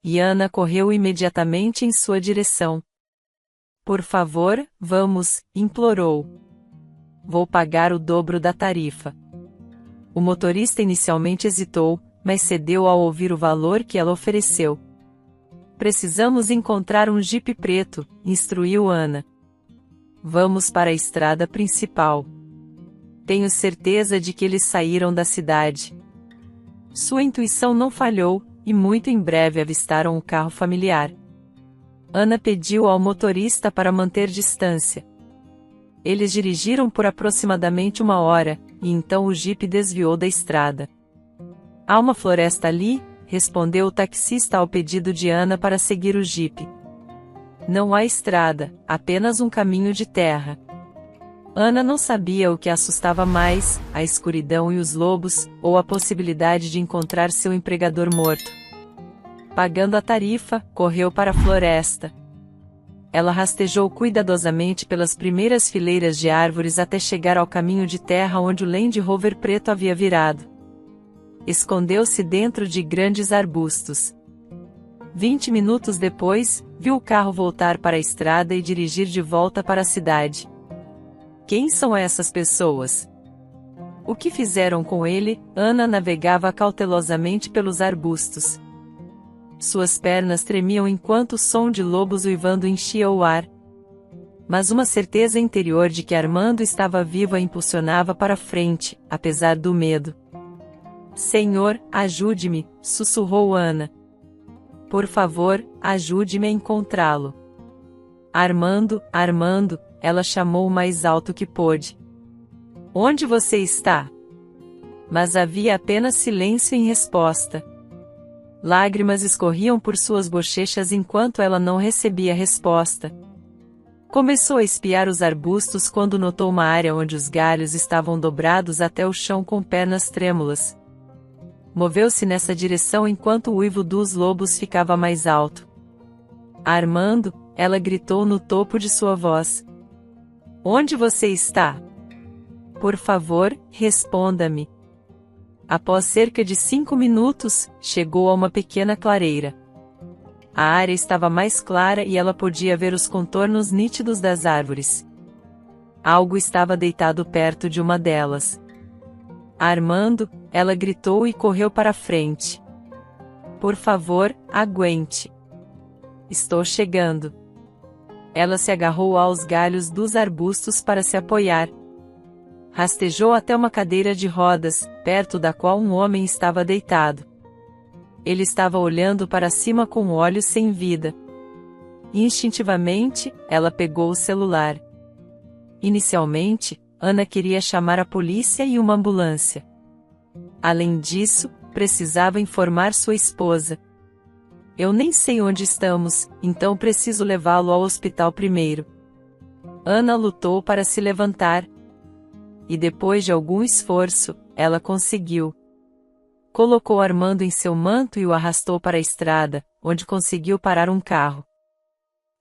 E Ana correu imediatamente em sua direção. Por favor, vamos, implorou. Vou pagar o dobro da tarifa. O motorista inicialmente hesitou, mas cedeu ao ouvir o valor que ela ofereceu. Precisamos encontrar um jipe preto, instruiu Ana. Vamos para a estrada principal. Tenho certeza de que eles saíram da cidade. Sua intuição não falhou, e muito em breve avistaram o carro familiar. Ana pediu ao motorista para manter distância. Eles dirigiram por aproximadamente 1 hora, e então o jipe desviou da estrada. Há uma floresta ali, respondeu o taxista ao pedido de Ana para seguir o jipe. Não há estrada, apenas um caminho de terra. Ana não sabia o que a assustava mais, a escuridão e os lobos, ou a possibilidade de encontrar seu empregador morto. Pagando a tarifa, correu para a floresta. Ela rastejou cuidadosamente pelas primeiras fileiras de árvores até chegar ao caminho de terra onde o Land Rover preto havia virado. Escondeu-se dentro de grandes arbustos. 20 minutos depois, viu o carro voltar para a estrada e dirigir de volta para a cidade. Quem são essas pessoas? O que fizeram com ele? Ana navegava cautelosamente pelos arbustos. Suas pernas tremiam enquanto o som de lobos uivando enchia o ar. Mas uma certeza interior de que Armando estava vivo a impulsionava para frente, apesar do medo. Senhor, ajude-me, sussurrou Ana. Por favor, ajude-me a encontrá-lo. Armando, Armando, ela chamou o mais alto que pôde. Onde você está? Mas havia apenas silêncio em resposta. Lágrimas escorriam por suas bochechas enquanto ela não recebia resposta. Começou a espiar os arbustos quando notou uma área onde os galhos estavam dobrados até o chão com pernas trêmulas. Moveu-se nessa direção enquanto o uivo dos lobos ficava mais alto. Armando, ela gritou no topo de sua voz. Onde você está? Por favor, responda-me. Após cerca de 5 minutos, chegou a uma pequena clareira. A área estava mais clara e ela podia ver os contornos nítidos das árvores. Algo estava deitado perto de uma delas. Armando, ela gritou e correu para a frente. Por favor, aguente. Estou chegando. Ela se agarrou aos galhos dos arbustos para se apoiar. Rastejou até uma cadeira de rodas, perto da qual um homem estava deitado. Ele estava olhando para cima com olhos sem vida. Instintivamente, ela pegou o celular. Inicialmente, Ana queria chamar a polícia e uma ambulância. Além disso, precisava informar sua esposa. Eu nem sei onde estamos, então preciso levá-lo ao hospital primeiro. Ana lutou para se levantar. E depois de algum esforço, ela conseguiu. Colocou Armando em seu manto e o arrastou para a estrada, onde conseguiu parar um carro.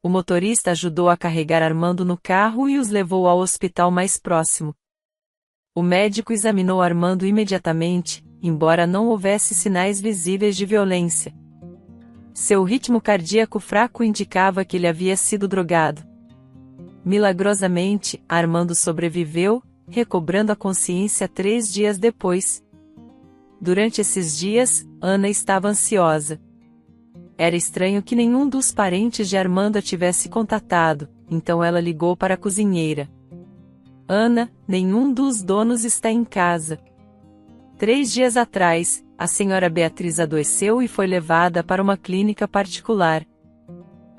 O motorista ajudou a carregar Armando no carro e os levou ao hospital mais próximo. O médico examinou Armando imediatamente, embora não houvesse sinais visíveis de violência. Seu ritmo cardíaco fraco indicava que ele havia sido drogado. Milagrosamente, Armando sobreviveu, recobrando a consciência 3 dias depois. Durante esses dias, Ana estava ansiosa. Era estranho que nenhum dos parentes de Armando a tivesse contatado, então ela ligou para a cozinheira. Ana, nenhum dos donos está em casa. 3 dias atrás, a senhora Beatriz adoeceu e foi levada para uma clínica particular.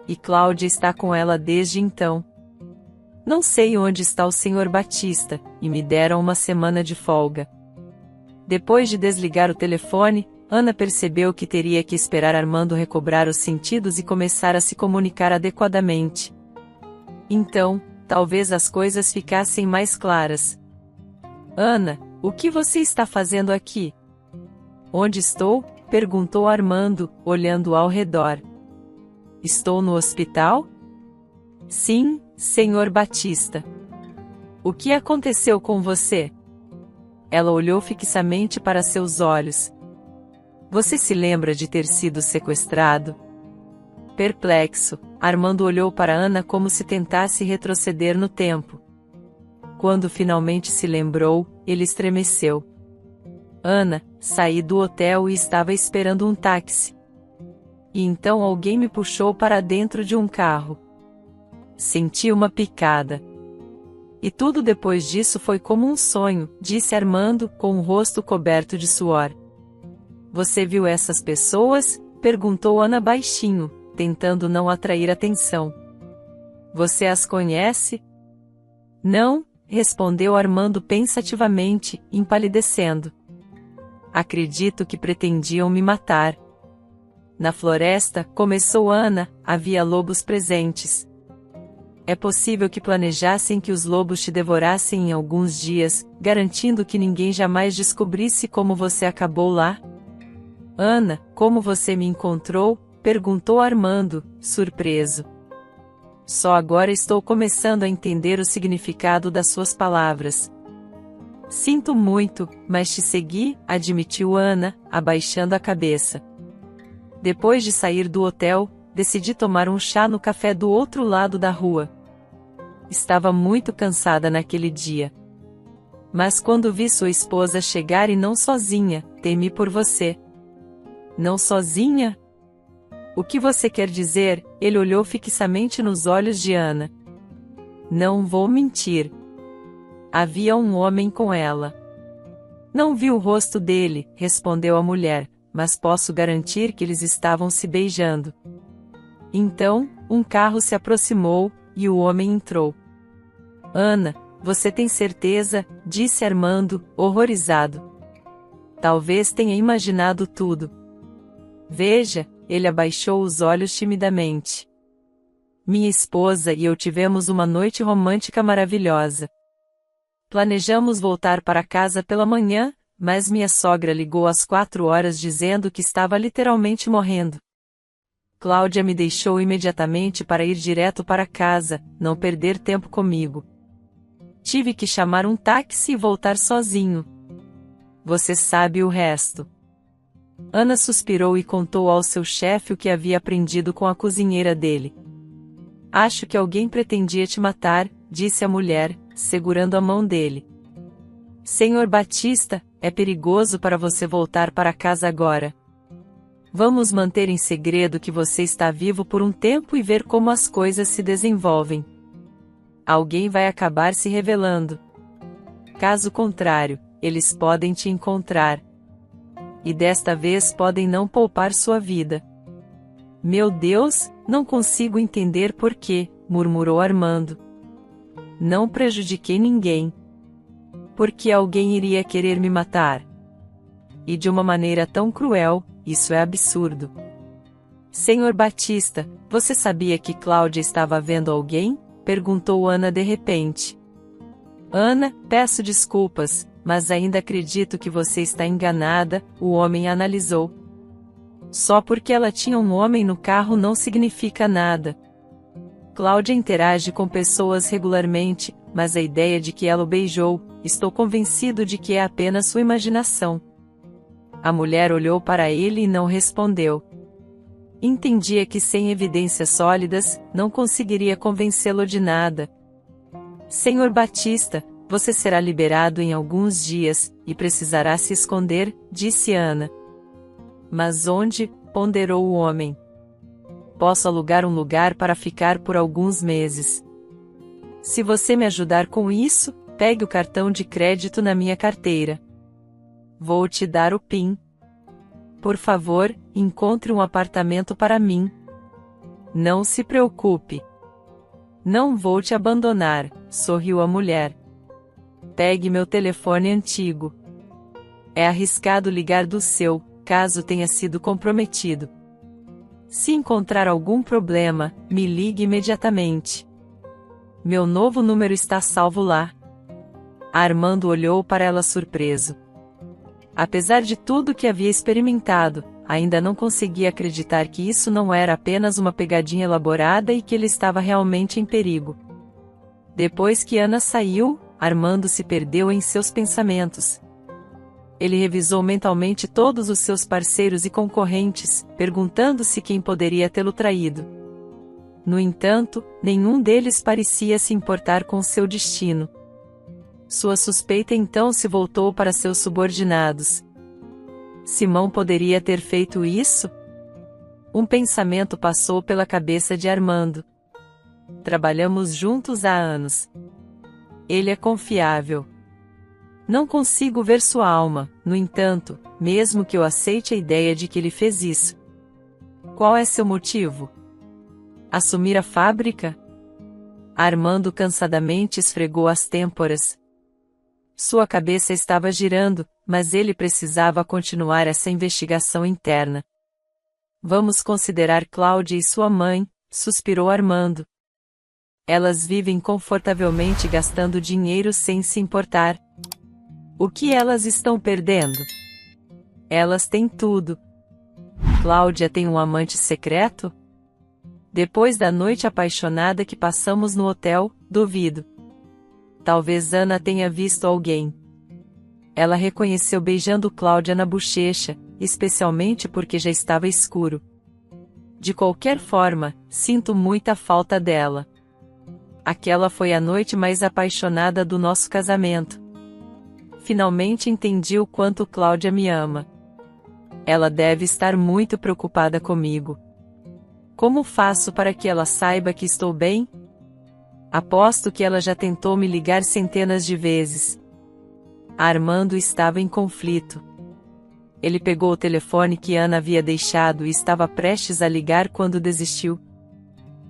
E Cláudia está com ela desde então. Não sei onde está o senhor Batista, e me deram uma semana de folga. Depois de desligar o telefone, Ana percebeu que teria que esperar Armando recobrar os sentidos e começar a se comunicar adequadamente. Então, talvez as coisas ficassem mais claras. Ana, o que você está fazendo aqui? Onde estou? Perguntou Armando, olhando ao redor. Estou no hospital? Sim, senhor Batista. O que aconteceu com você? Ela olhou fixamente para seus olhos. Você se lembra de ter sido sequestrado? Perplexo, Armando olhou para Ana como se tentasse retroceder no tempo. Quando finalmente se lembrou, ele estremeceu. Ana, saí do hotel e estava esperando um táxi. E então alguém me puxou para dentro de um carro. Senti uma picada. E tudo depois disso foi como um sonho, disse Armando, com o rosto coberto de suor. Você viu essas pessoas? Perguntou Ana baixinho, tentando não atrair atenção. Você as conhece? Não, respondeu Armando pensativamente, empalidecendo. Acredito que pretendiam me matar. Na floresta, começou Ana, havia lobos presentes. É possível que planejassem que os lobos te devorassem em alguns dias, garantindo que ninguém jamais descobrisse como você acabou lá? Ana, como você me encontrou? Perguntou Armando, surpreso. Só agora estou começando a entender o significado das suas palavras. Sinto muito, mas te segui, admitiu Ana, abaixando a cabeça. Depois de sair do hotel, decidi tomar um chá no café do outro lado da rua. Estava muito cansada naquele dia. Mas quando vi sua esposa chegar e não sozinha, temi por você. Não sozinha? O que você quer dizer? Ele olhou fixamente nos olhos de Ana. Não vou mentir. Havia um homem com ela. Não vi o rosto dele, respondeu a mulher, mas posso garantir que eles estavam se beijando. Então, um carro se aproximou, e o homem entrou. Ana, você tem certeza? Disse Armando, horrorizado. Talvez tenha imaginado tudo. Veja, ele abaixou os olhos timidamente. Minha esposa e eu tivemos uma noite romântica maravilhosa. Planejamos voltar para casa pela manhã, mas minha sogra ligou às 4 horas dizendo que estava literalmente morrendo. Cláudia me deixou imediatamente para ir direto para casa, não perder tempo comigo. Tive que chamar um táxi e voltar sozinho. Você sabe o resto. Ana suspirou e contou ao seu chefe o que havia aprendido com a cozinheira dele. Acho que alguém pretendia te matar, disse a mulher, segurando a mão dele. Senhor Batista, é perigoso para você voltar para casa agora. Vamos manter em segredo que você está vivo por um tempo e ver como as coisas se desenvolvem. Alguém vai acabar se revelando. Caso contrário, eles podem te encontrar. E desta vez podem não poupar sua vida. Meu Deus, não consigo entender por quê, murmurou Armando. Não prejudiquei ninguém. Por que alguém iria querer me matar? E de uma maneira tão cruel, isso é absurdo. Senhor Batista, você sabia que Cláudia estava vendo alguém? Perguntou Ana de repente. Ana, peço desculpas, mas ainda acredito que você está enganada, o homem analisou. Só porque ela tinha um homem no carro não significa nada. Cláudia interage com pessoas regularmente, mas a ideia de que ela o beijou, estou convencido de que é apenas sua imaginação. A mulher olhou para ele e não respondeu. Entendia que sem evidências sólidas, não conseguiria convencê-lo de nada. Senhor Batista, você será liberado em alguns dias, e precisará se esconder, disse Ana. Mas onde? Ponderou o homem. Posso alugar um lugar para ficar por alguns meses. Se você me ajudar com isso, pegue o cartão de crédito na minha carteira. Vou te dar o PIN. Por favor, encontre um apartamento para mim. Não se preocupe. Não vou te abandonar, sorriu a mulher. Pegue meu telefone antigo. É arriscado ligar do seu, caso tenha sido comprometido. Se encontrar algum problema, me ligue imediatamente. Meu novo número está salvo lá. Armando olhou para ela surpreso. Apesar de tudo que havia experimentado, ainda não conseguia acreditar que isso não era apenas uma pegadinha elaborada e que ele estava realmente em perigo. Depois que Ana saiu, Armando se perdeu em seus pensamentos. Ele revisou mentalmente todos os seus parceiros e concorrentes, perguntando-se quem poderia tê-lo traído. No entanto, nenhum deles parecia se importar com seu destino. Sua suspeita então se voltou para seus subordinados. Simão poderia ter feito isso? Um pensamento passou pela cabeça de Armando. Trabalhamos juntos há anos. Ele é confiável. Não consigo ver sua alma, no entanto, mesmo que eu aceite a ideia de que ele fez isso. Qual é seu motivo? Assumir a fábrica? Armando cansadamente esfregou as têmporas. Sua cabeça estava girando, mas ele precisava continuar essa investigação interna. Vamos considerar Cláudia e sua mãe, suspirou Armando. Elas vivem confortavelmente gastando dinheiro sem se importar. O que elas estão perdendo? Elas têm tudo. Cláudia tem um amante secreto? Depois da noite apaixonada que passamos no hotel, duvido. Talvez Ana tenha visto alguém. Ela reconheceu beijando Cláudia na bochecha, especialmente porque já estava escuro. De qualquer forma, sinto muita falta dela. Aquela foi a noite mais apaixonada do nosso casamento. Finalmente entendi o quanto Cláudia me ama. Ela deve estar muito preocupada comigo. Como faço para que ela saiba que estou bem? Aposto que ela já tentou me ligar centenas de vezes. Armando estava em conflito. Ele pegou o telefone que Ana havia deixado e estava prestes a ligar quando desistiu.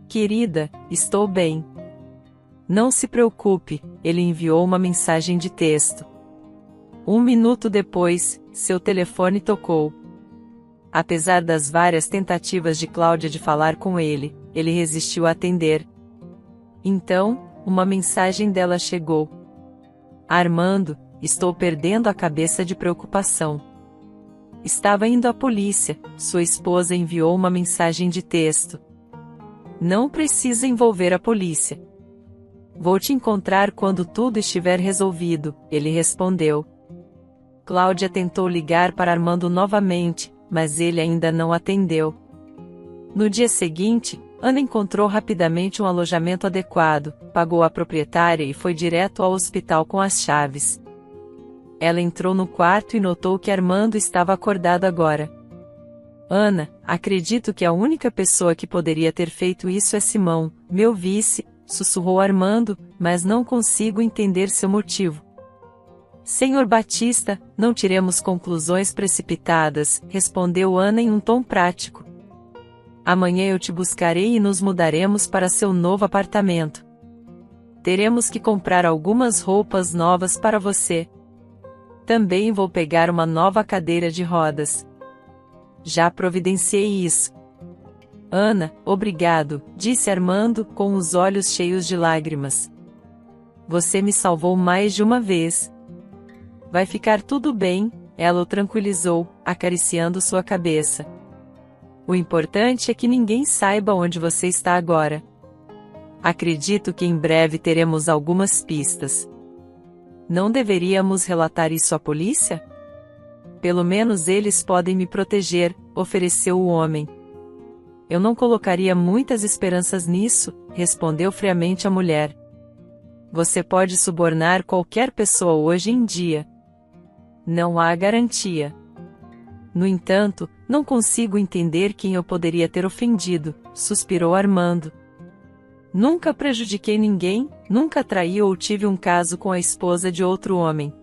Querida, estou bem. Não se preocupe, ele enviou uma mensagem de texto. 1 minuto depois, seu telefone tocou. Apesar das várias tentativas de Cláudia de falar com ele, ele resistiu a atender. Então, uma mensagem dela chegou. Armando, estou perdendo a cabeça de preocupação. Estava indo à polícia, sua esposa enviou uma mensagem de texto. Não precisa envolver a polícia. Vou te encontrar quando tudo estiver resolvido, ele respondeu. Cláudia tentou ligar para Armando novamente, mas ele ainda não atendeu. No dia seguinte, Ana encontrou rapidamente um alojamento adequado, pagou a proprietária e foi direto ao hospital com as chaves. Ela entrou no quarto e notou que Armando estava acordado agora. Ana, acredito que a única pessoa que poderia ter feito isso é Simão, meu vice, sussurrou Armando, mas não consigo entender seu motivo. Senhor Batista, não tiremos conclusões precipitadas, respondeu Ana em um tom prático. Amanhã eu te buscarei e nos mudaremos para seu novo apartamento. Teremos que comprar algumas roupas novas para você. Também vou pegar uma nova cadeira de rodas. Já providenciei isso. Ana, obrigado, disse Armando, com os olhos cheios de lágrimas. Você me salvou mais de uma vez. Vai ficar tudo bem, ela o tranquilizou, acariciando sua cabeça. O importante é que ninguém saiba onde você está agora. Acredito que em breve teremos algumas pistas. Não deveríamos relatar isso à polícia? Pelo menos eles podem me proteger, ofereceu o homem. Eu não colocaria muitas esperanças nisso, respondeu friamente a mulher. Você pode subornar qualquer pessoa hoje em dia. Não há garantia. No entanto, não consigo entender quem eu poderia ter ofendido, suspirou Armando. Nunca prejudiquei ninguém, nunca traí ou tive um caso com a esposa de outro homem.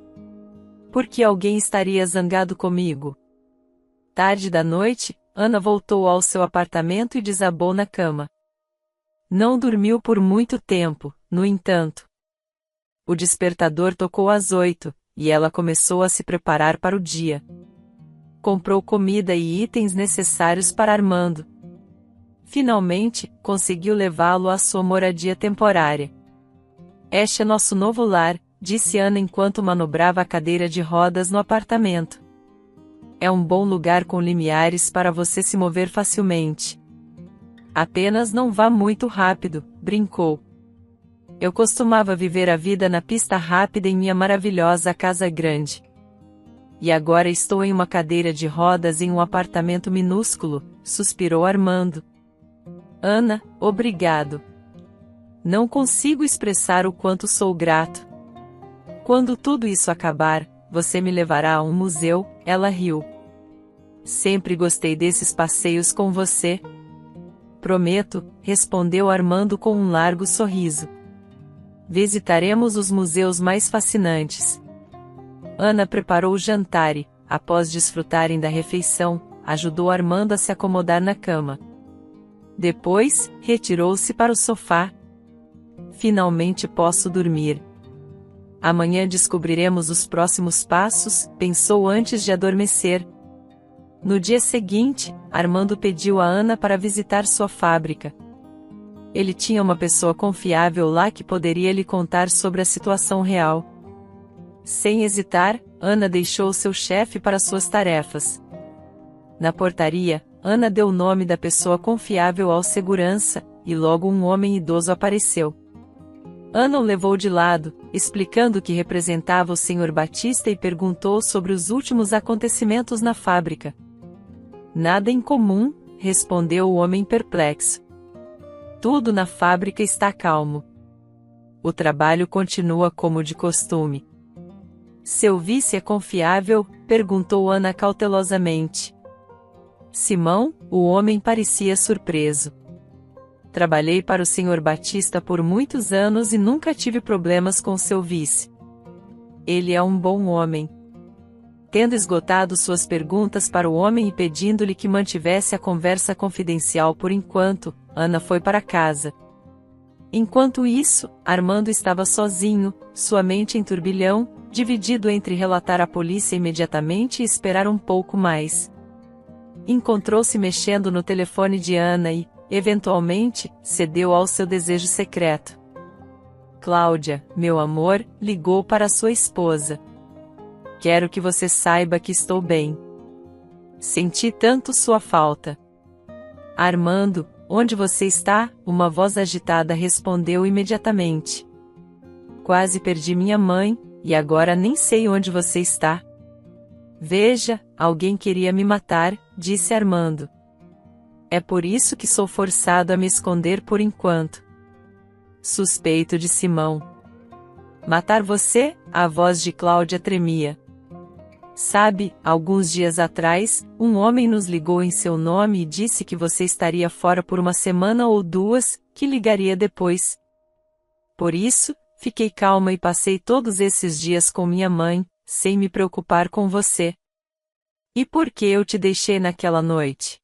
Por que alguém estaria zangado comigo? Tarde da noite, Ana voltou ao seu apartamento e desabou na cama. Não dormiu por muito tempo, no entanto. O despertador tocou às 8, e ela começou a se preparar para o dia. Comprou comida e itens necessários para Armando. Finalmente, conseguiu levá-lo à sua moradia temporária. Este é nosso novo lar, disse Ana enquanto manobrava a cadeira de rodas no apartamento. É um bom lugar com limiares para você se mover facilmente. Apenas não vá muito rápido, brincou. Eu costumava viver a vida na pista rápida em minha maravilhosa casa grande. E agora estou em uma cadeira de rodas em um apartamento minúsculo, suspirou Armando. Ana, obrigado. Não consigo expressar o quanto sou grato. Quando tudo isso acabar, você me levará a um museu, ela riu. Sempre gostei desses passeios com você. Prometo, respondeu Armando com um largo sorriso. Visitaremos os museus mais fascinantes. Ana preparou o jantar e, após desfrutarem da refeição, ajudou Armando a se acomodar na cama. Depois, retirou-se para o sofá. finalmente posso dormir. Amanhã descobriremos os próximos passos, pensou antes de adormecer. No dia seguinte, Armando pediu a Ana para visitar sua fábrica. Ele tinha uma pessoa confiável lá que poderia lhe contar sobre a situação real. Sem hesitar, Ana deixou seu chefe para suas tarefas. Na portaria, Ana deu o nome da pessoa confiável ao segurança, e logo um homem idoso apareceu. Ana o levou de lado, explicando que representava o Sr. Batista e perguntou sobre os últimos acontecimentos na fábrica. Nada em comum, respondeu o homem perplexo. Tudo na fábrica está calmo. O trabalho continua como de costume. Seu vice é confiável? Perguntou Ana cautelosamente. Simão, o homem parecia surpreso. Trabalhei para o Sr. Batista por muitos anos e nunca tive problemas com seu vice. Ele é um bom homem. Tendo esgotado suas perguntas para o homem e pedindo-lhe que mantivesse a conversa confidencial por enquanto, Ana foi para casa. Enquanto isso, Armando estava sozinho, sua mente em turbilhão, dividido entre relatar à polícia imediatamente e esperar um pouco mais. Encontrou-se mexendo no telefone de Ana e, eventualmente, cedeu ao seu desejo secreto. Cláudia, meu amor, ligou para sua esposa. Quero que você saiba que estou bem. Senti tanto sua falta. Armando, onde você está? Uma voz agitada respondeu imediatamente. Quase perdi minha mãe, e agora nem sei onde você está. Veja, alguém queria me matar, disse Armando. É por isso que sou forçado a me esconder por enquanto. Suspeito de Simão. Matar você? A voz de Cláudia tremia. Sabe, alguns dias atrás, um homem nos ligou em seu nome e disse que você estaria fora por uma semana ou duas, que ligaria depois. Por isso, fiquei calma e passei todos esses dias com minha mãe, sem me preocupar com você. E por que eu te deixei naquela noite?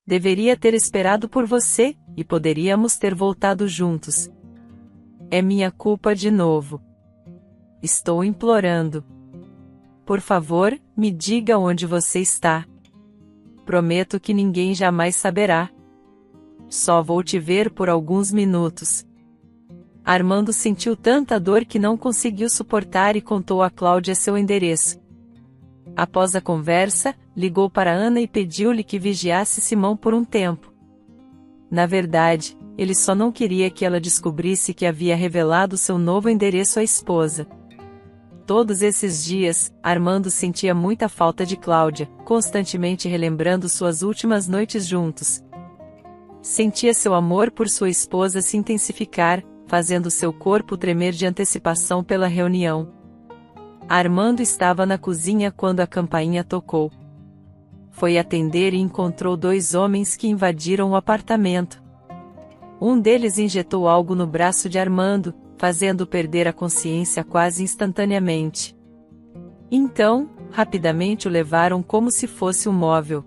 Deveria ter esperado por você, e poderíamos ter voltado juntos. É minha culpa de novo. Estou implorando. Por favor, me diga onde você está. Prometo que ninguém jamais saberá. Só vou te ver por alguns minutos. Armando sentiu tanta dor que não conseguiu suportar e contou a Cláudia seu endereço. Após a conversa, ligou para Ana e pediu-lhe que vigiasse Simão por um tempo. Na verdade, ele só não queria que ela descobrisse que havia revelado seu novo endereço à esposa. Todos esses dias, Armando sentia muita falta de Cláudia, constantemente relembrando suas últimas noites juntos. Sentia seu amor por sua esposa se intensificar, fazendo seu corpo tremer de antecipação pela reunião. Armando estava na cozinha quando a campainha tocou. Foi atender e encontrou dois homens que invadiram o apartamento. Um deles injetou algo no braço de Armando, fazendo perder a consciência quase instantaneamente. Então, rapidamente o levaram como se fosse um móvel.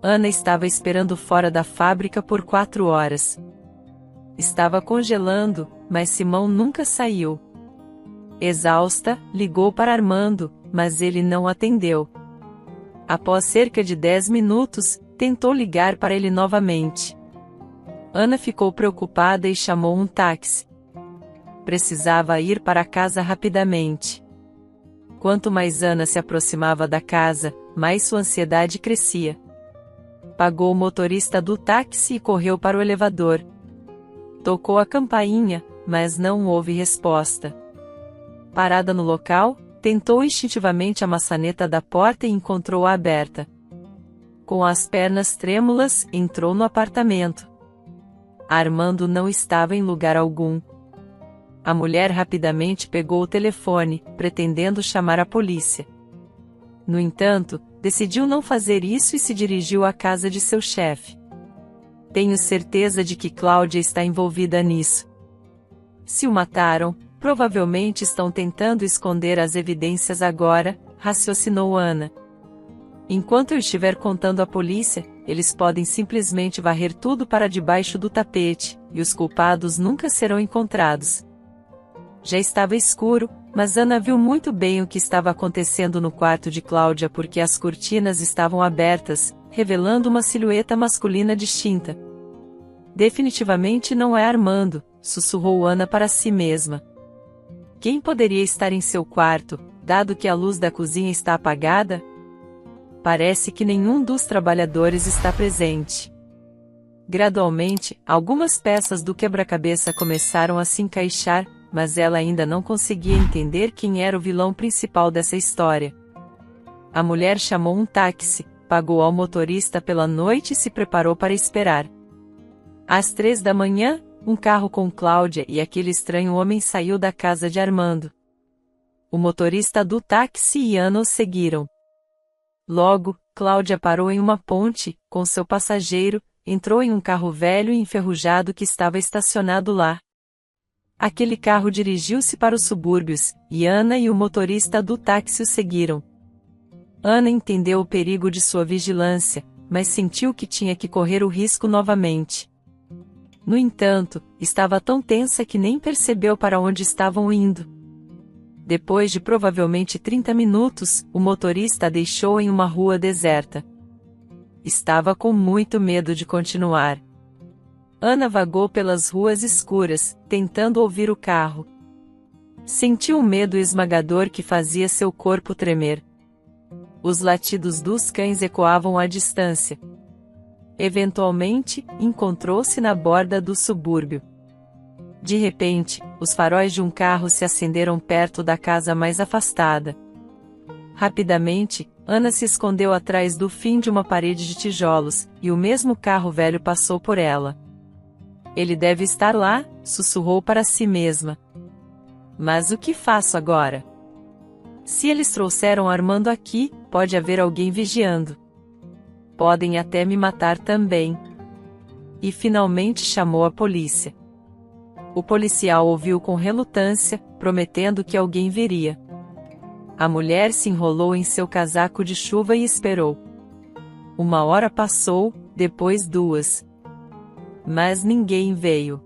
Ana estava esperando fora da fábrica por 4 horas. Estava congelando, mas Simão nunca saiu. Exausta, ligou para Armando, mas ele não atendeu. Após cerca de 10 minutos, tentou ligar para ele novamente. Ana ficou preocupada e chamou um táxi. Precisava ir para casa rapidamente. Quanto mais Ana se aproximava da casa, mais sua ansiedade crescia. Pagou o motorista do táxi e correu para o elevador. Tocou a campainha, mas não houve resposta. Parada no local, tentou instintivamente a maçaneta da porta e encontrou-a aberta. Com as pernas trêmulas, entrou no apartamento. Armando não estava em lugar algum. A mulher rapidamente pegou o telefone, pretendendo chamar a polícia. No entanto, decidiu não fazer isso e se dirigiu à casa de seu chefe. Tenho certeza de que Cláudia está envolvida nisso. Se o mataram, provavelmente estão tentando esconder as evidências agora, raciocinou Ana. Enquanto eu estiver contando à polícia, eles podem simplesmente varrer tudo para debaixo do tapete, e os culpados nunca serão encontrados. Já estava escuro, mas Ana viu muito bem o que estava acontecendo no quarto de Cláudia porque as cortinas estavam abertas, revelando uma silhueta masculina distinta. Definitivamente não é Armando, sussurrou Ana para si mesma. Quem poderia estar em seu quarto, dado que a luz da cozinha está apagada? Parece que nenhum dos trabalhadores está presente. Gradualmente, algumas peças do quebra-cabeça começaram a se encaixar, mas ela ainda não conseguia entender quem era o vilão principal dessa história. A mulher chamou um táxi, pagou ao motorista pela noite e se preparou para esperar. Às 3 da manhã, um carro com Cláudia e aquele estranho homem saiu da casa de Armando. O motorista do táxi e Ana os seguiram. Logo, Cláudia parou em uma ponte, com seu passageiro, entrou em um carro velho e enferrujado que estava estacionado lá. Aquele carro dirigiu-se para os subúrbios, e Ana e o motorista do táxi o seguiram. Ana entendeu o perigo de sua vigilância, mas sentiu que tinha que correr o risco novamente. No entanto, estava tão tensa que nem percebeu para onde estavam indo. Depois de provavelmente 30 minutos, o motorista a deixou em uma rua deserta. Estava com muito medo de continuar. Ana vagou pelas ruas escuras, tentando ouvir o carro. Sentiu um medo esmagador que fazia seu corpo tremer. Os latidos dos cães ecoavam à distância. Eventualmente, encontrou-se na borda do subúrbio. De repente, os faróis de um carro se acenderam perto da casa mais afastada. Rapidamente, Ana se escondeu atrás do fim de uma parede de tijolos, e o mesmo carro velho passou por ela. Ele deve estar lá, sussurrou para si mesma. Mas o que faço agora? Se eles trouxeram Armando aqui, pode haver alguém vigiando. Podem até me matar também. E finalmente chamou a polícia. O policial ouviu com relutância, prometendo que alguém viria. A mulher se enrolou em seu casaco de chuva e esperou. 1 hora passou, depois 2. Mas ninguém veio.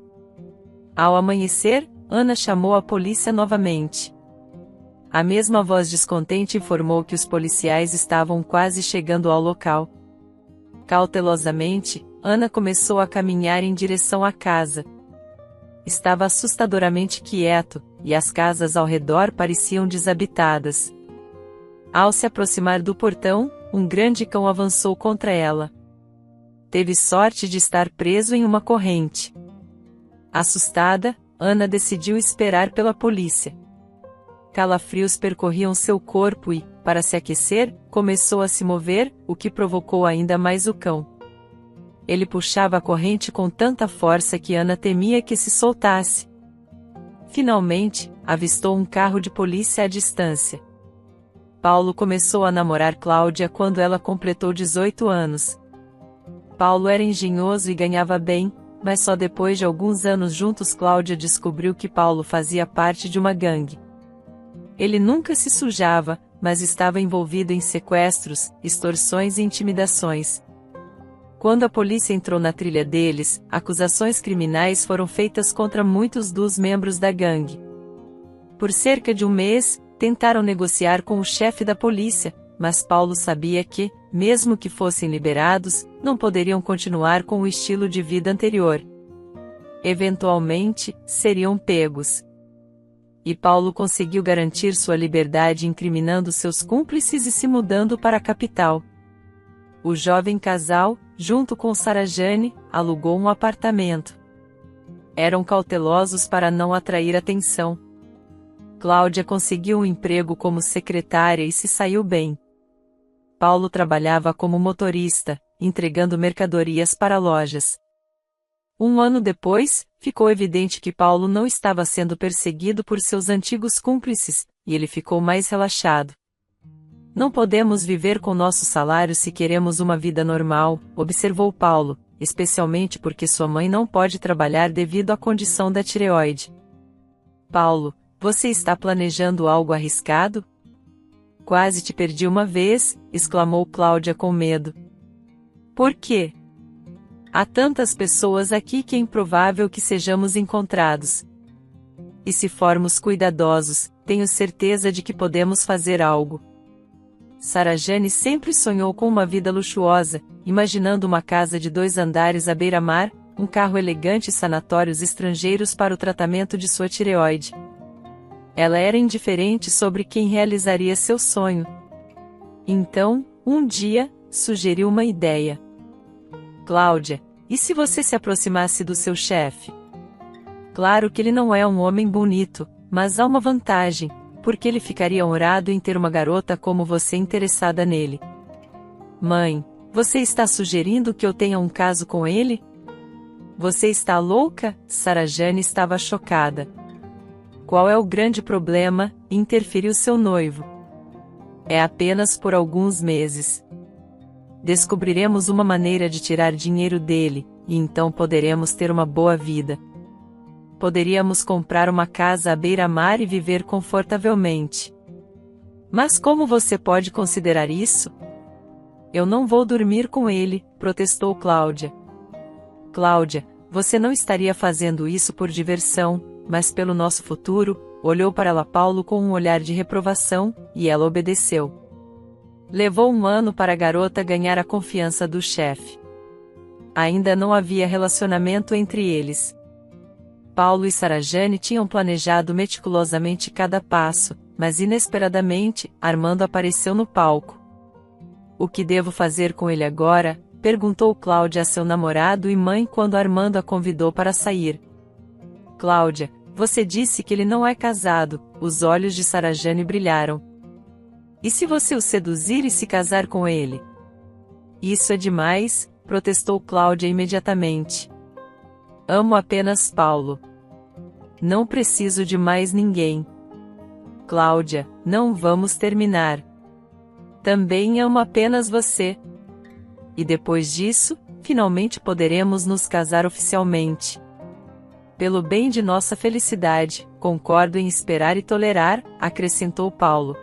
Ao amanhecer, Ana chamou a polícia novamente. A mesma voz descontente informou que os policiais estavam quase chegando ao local. Cautelosamente, Ana começou a caminhar em direção à casa. Estava assustadoramente quieto, e as casas ao redor pareciam desabitadas. Ao se aproximar do portão, um grande cão avançou contra ela. Teve sorte de estar preso em uma corrente. Assustada, Ana decidiu esperar pela polícia. Calafrios percorriam seu corpo e, para se aquecer, começou a se mover, o que provocou ainda mais o cão. Ele puxava a corrente com tanta força que Ana temia que se soltasse. Finalmente, avistou um carro de polícia à distância. Paulo começou a namorar Cláudia quando ela completou 18 anos. Paulo era engenhoso e ganhava bem, mas só depois de alguns anos juntos Cláudia descobriu que Paulo fazia parte de uma gangue. Ele nunca se sujava, mas estava envolvido em sequestros, extorsões e intimidações. Quando a polícia entrou na trilha deles, acusações criminais foram feitas contra muitos dos membros da gangue. Por cerca de um mês, tentaram negociar com o chefe da polícia, mas Paulo sabia que, mesmo que fossem liberados, não poderiam continuar com o estilo de vida anterior. Eventualmente, seriam pegos. E Paulo conseguiu garantir sua liberdade incriminando seus cúmplices e se mudando para a capital. O jovem casal, junto com Sarajane, alugou um apartamento. Eram cautelosos para não atrair atenção. Cláudia conseguiu um emprego como secretária e se saiu bem. Paulo trabalhava como motorista, entregando mercadorias para lojas. 1 ano depois, ficou evidente que Paulo não estava sendo perseguido por seus antigos cúmplices, e ele ficou mais relaxado. Não podemos viver com nosso salário se queremos uma vida normal, observou Paulo, especialmente porque sua mãe não pode trabalhar devido à condição da tireoide. Paulo, você está planejando algo arriscado? Quase te perdi uma vez, exclamou Cláudia com medo. Por quê? Há tantas pessoas aqui que é improvável que sejamos encontrados. E se formos cuidadosos, tenho certeza de que podemos fazer algo. Sarajane sempre sonhou com uma vida luxuosa, imaginando uma casa de 2 andares à beira-mar, um carro elegante e sanatórios estrangeiros para o tratamento de sua tireoide. Ela era indiferente sobre quem realizaria seu sonho. Então, um dia, sugeriu uma ideia. Cláudia, e se você se aproximasse do seu chefe? Claro que ele não é um homem bonito, mas há uma vantagem, porque ele ficaria honrado em ter uma garota como você interessada nele. Mãe, você está sugerindo que eu tenha um caso com ele? Você está louca? Sarajane estava chocada. Qual é o grande problema? Interferiu seu noivo. É apenas por alguns meses. Descobriremos uma maneira de tirar dinheiro dele, e então poderemos ter uma boa vida. Poderíamos comprar uma casa à beira-mar e viver confortavelmente. Mas como você pode considerar isso? Eu não vou dormir com ele, protestou Cláudia. Cláudia, você não estaria fazendo isso por diversão, mas pelo nosso futuro, olhou para ela Paulo com um olhar de reprovação, e ela obedeceu. Levou 1 ano para a garota ganhar a confiança do chefe. Ainda não havia relacionamento entre eles. Paulo e Sarajane tinham planejado meticulosamente cada passo, mas inesperadamente, Armando apareceu no palco. O que devo fazer com ele agora? Perguntou Cláudia a seu namorado e mãe quando Armando a convidou para sair. Cláudia, você disse que ele não é casado, os olhos de Sarajane brilharam. E se você o seduzir e se casar com ele? Isso é demais, protestou Cláudia imediatamente. Amo apenas Paulo. Não preciso de mais ninguém. Cláudia, não vamos terminar. Também amo apenas você. E depois disso, finalmente poderemos nos casar oficialmente. Pelo bem de nossa felicidade, concordo em esperar e tolerar, acrescentou Paulo.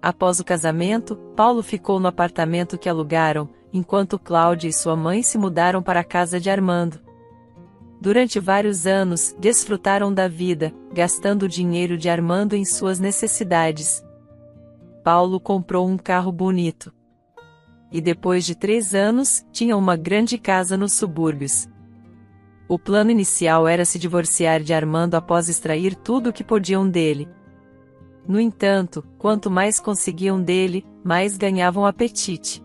Após o casamento, Paulo ficou no apartamento que alugaram, enquanto Cláudia e sua mãe se mudaram para a casa de Armando. Durante vários anos, desfrutaram da vida, gastando o dinheiro de Armando em suas necessidades. Paulo comprou um carro bonito. E depois de 3 anos, tinha uma grande casa nos subúrbios. O plano inicial era se divorciar de Armando após extrair tudo o que podiam dele. No entanto, quanto mais conseguiam dele, mais ganhavam apetite.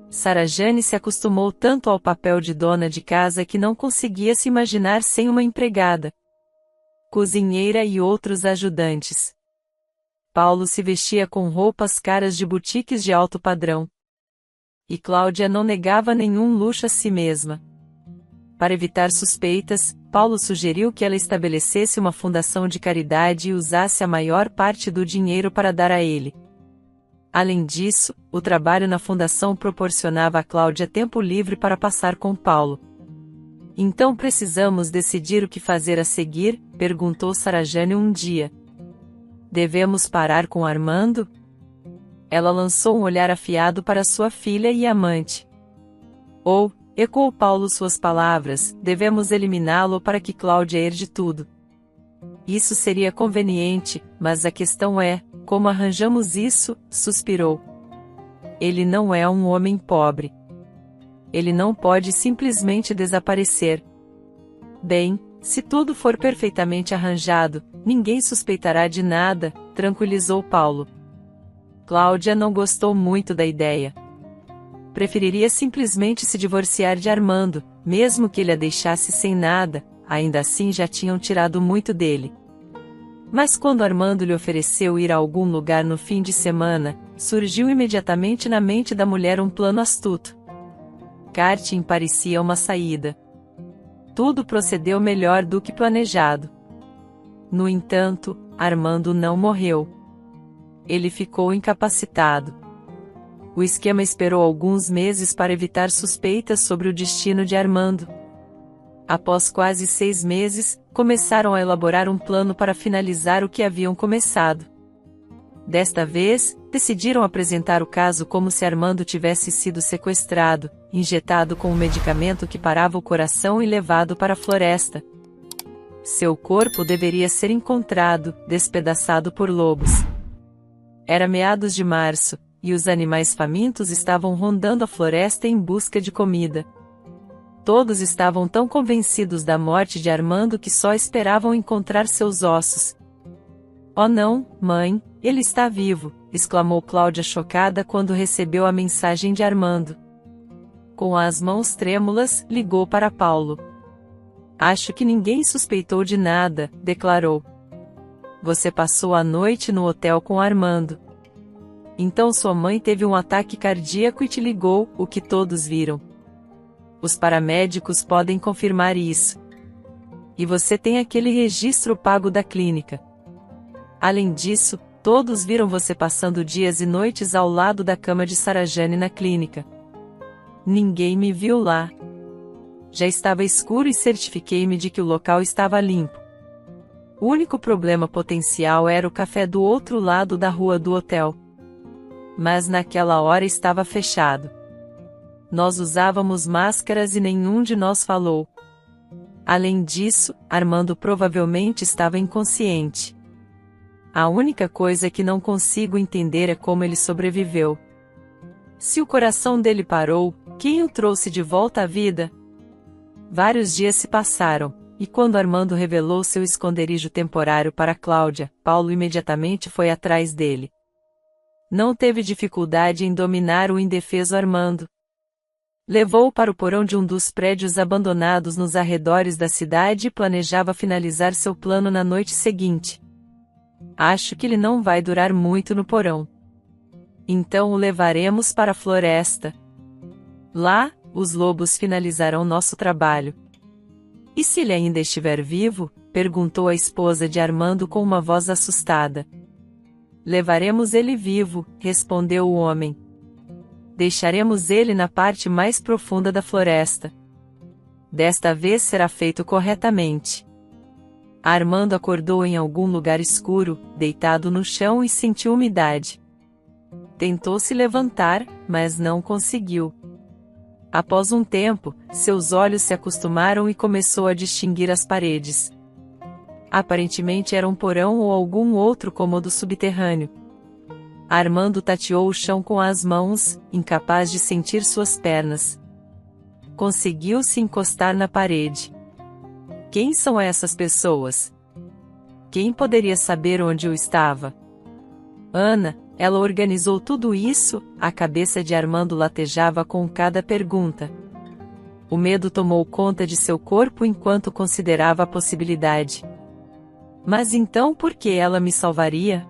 Sarajane se acostumou tanto ao papel de dona de casa que não conseguia se imaginar sem uma empregada, cozinheira e outros ajudantes. Paulo se vestia com roupas caras de boutiques de alto padrão. E Cláudia não negava nenhum luxo a si mesma. Para evitar suspeitas, Paulo sugeriu que ela estabelecesse uma fundação de caridade e usasse a maior parte do dinheiro para dar a ele. Além disso, o trabalho na fundação proporcionava a Cláudia tempo livre para passar com Paulo. Então precisamos decidir o que fazer a seguir, perguntou Sarajane um dia. Devemos parar com Armando? Ela lançou um olhar afiado para sua filha e amante. Ecoou Paulo suas palavras, devemos eliminá-lo para que Cláudia herde tudo. Isso seria conveniente, mas a questão é, como arranjamos isso? Suspirou. Ele não é um homem pobre. Ele não pode simplesmente desaparecer. Bem, se tudo for perfeitamente arranjado, ninguém suspeitará de nada, tranquilizou Paulo. Cláudia não gostou muito da ideia. Preferiria simplesmente se divorciar de Armando, mesmo que ele a deixasse sem nada, ainda assim já tinham tirado muito dele. Mas quando Armando lhe ofereceu ir a algum lugar no fim de semana, surgiu imediatamente na mente da mulher um plano astuto. Karting parecia uma saída. Tudo procedeu melhor do que planejado. No entanto, Armando não morreu. Ele ficou incapacitado. O esquema esperou alguns meses para evitar suspeitas sobre o destino de Armando. Após quase 6 meses, começaram a elaborar um plano para finalizar o que haviam começado. Desta vez, decidiram apresentar o caso como se Armando tivesse sido sequestrado, injetado com um medicamento que parava o coração e levado para a floresta. Seu corpo deveria ser encontrado, despedaçado por lobos. Era meados de março, e os animais famintos estavam rondando a floresta em busca de comida. Todos estavam tão convencidos da morte de Armando que só esperavam encontrar seus ossos. "Oh não, mãe, ele está vivo!", exclamou Cláudia chocada quando recebeu a mensagem de Armando. Com as mãos trêmulas, ligou para Paulo. "Acho que ninguém suspeitou de nada", declarou. "Você passou a noite no hotel com Armando. Então sua mãe teve um ataque cardíaco e te ligou, o que todos viram. Os paramédicos podem confirmar isso. E você tem aquele registro pago da clínica. Além disso, todos viram você passando dias e noites ao lado da cama de Sarajane na clínica. Ninguém me viu lá. Já estava escuro e certifiquei-me de que o local estava limpo. O único problema potencial era o café do outro lado da rua do hotel. Mas naquela hora estava fechado. Nós usávamos máscaras e nenhum de nós falou. Além disso, Armando provavelmente estava inconsciente. A única coisa que não consigo entender é como ele sobreviveu. Se o coração dele parou, quem o trouxe de volta à vida?" Vários dias se passaram, e quando Armando revelou seu esconderijo temporário para Cláudia, Paulo imediatamente foi atrás dele. Não teve dificuldade em dominar o indefeso Armando. Levou-o para o porão de um dos prédios abandonados nos arredores da cidade e planejava finalizar seu plano na noite seguinte. "Acho que ele não vai durar muito no porão. Então o levaremos para a floresta. Lá, os lobos finalizarão nosso trabalho." "E se ele ainda estiver vivo?", perguntou a esposa de Armando com uma voz assustada. "Levaremos ele vivo", respondeu o homem. "Deixaremos ele na parte mais profunda da floresta. Desta vez será feito corretamente." Armando acordou em algum lugar escuro, deitado no chão e sentiu umidade. Tentou se levantar, mas não conseguiu. Após um tempo, seus olhos se acostumaram e começou a distinguir as paredes. Aparentemente era um porão ou algum outro cômodo subterrâneo. Armando tateou o chão com as mãos, incapaz de sentir suas pernas. Conseguiu se encostar na parede. Quem são essas pessoas? Quem poderia saber onde eu estava? Ana, ela organizou tudo isso? A cabeça de Armando latejava com cada pergunta. O medo tomou conta de seu corpo enquanto considerava a possibilidade. Mas então por que ela me salvaria?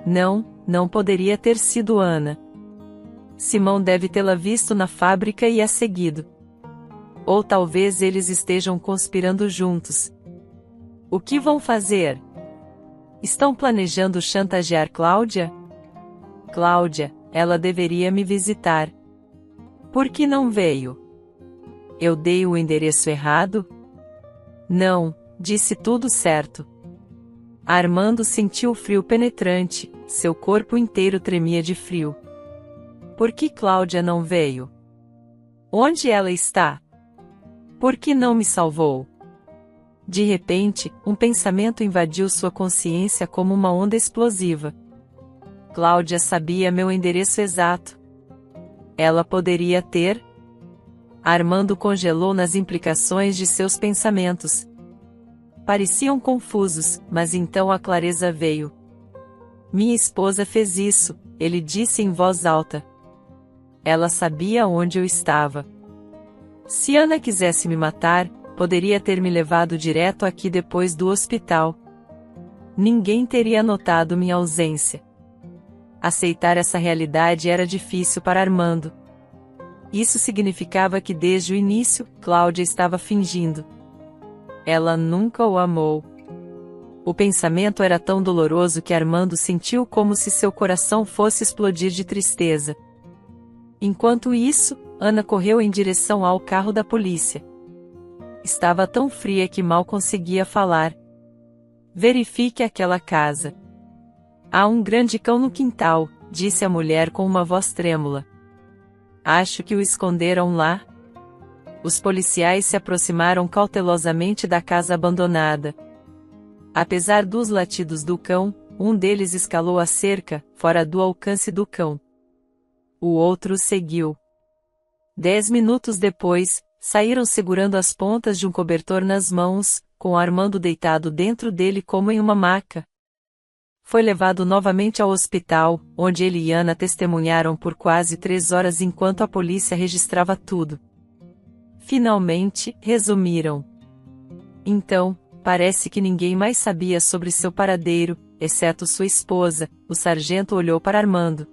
Não poderia ter sido Ana. Simão deve tê-la visto na fábrica e a seguido. Ou talvez eles estejam conspirando juntos. O que vão fazer? Estão planejando chantagear Cláudia? Cláudia, ela deveria me visitar. Por que não veio? Eu dei o endereço errado? Não, disse tudo certo. Armando sentiu o frio penetrante, seu corpo inteiro tremia de frio. Por que Cláudia não veio? Onde ela está? Por que não me salvou? De repente, um pensamento invadiu sua consciência como uma onda explosiva. Cláudia sabia meu endereço exato. Ela poderia ter? Armando congelou nas implicações de seus pensamentos. Pareciam confusos, mas então a clareza veio. Minha esposa fez isso, ele disse em voz alta. Ela sabia onde eu estava. Se Ana quisesse me matar, poderia ter me levado direto aqui depois do hospital. Ninguém teria notado minha ausência. Aceitar essa realidade era difícil para Armando. Isso significava que desde o início, Cláudia estava fingindo. Ela nunca o amou. O pensamento era tão doloroso que Armando sentiu como se seu coração fosse explodir de tristeza. Enquanto isso, Ana correu em direção ao carro da polícia. Estava tão fria que mal conseguia falar. Verifique aquela casa. Há um grande cão no quintal, disse a mulher com uma voz trêmula. Acho que o esconderam lá. Os policiais se aproximaram cautelosamente da casa abandonada. Apesar dos latidos do cão, um deles escalou a cerca, fora do alcance do cão. O outro seguiu. 10 minutos depois, saíram segurando as pontas de um cobertor nas mãos, com Armando deitado dentro dele como em uma maca. Foi levado novamente ao hospital, onde ele e Ana testemunharam por quase 3 horas enquanto a polícia registrava tudo. Finalmente, resumiram. Então, parece que ninguém mais sabia sobre seu paradeiro, exceto sua esposa. O sargento olhou para Armando.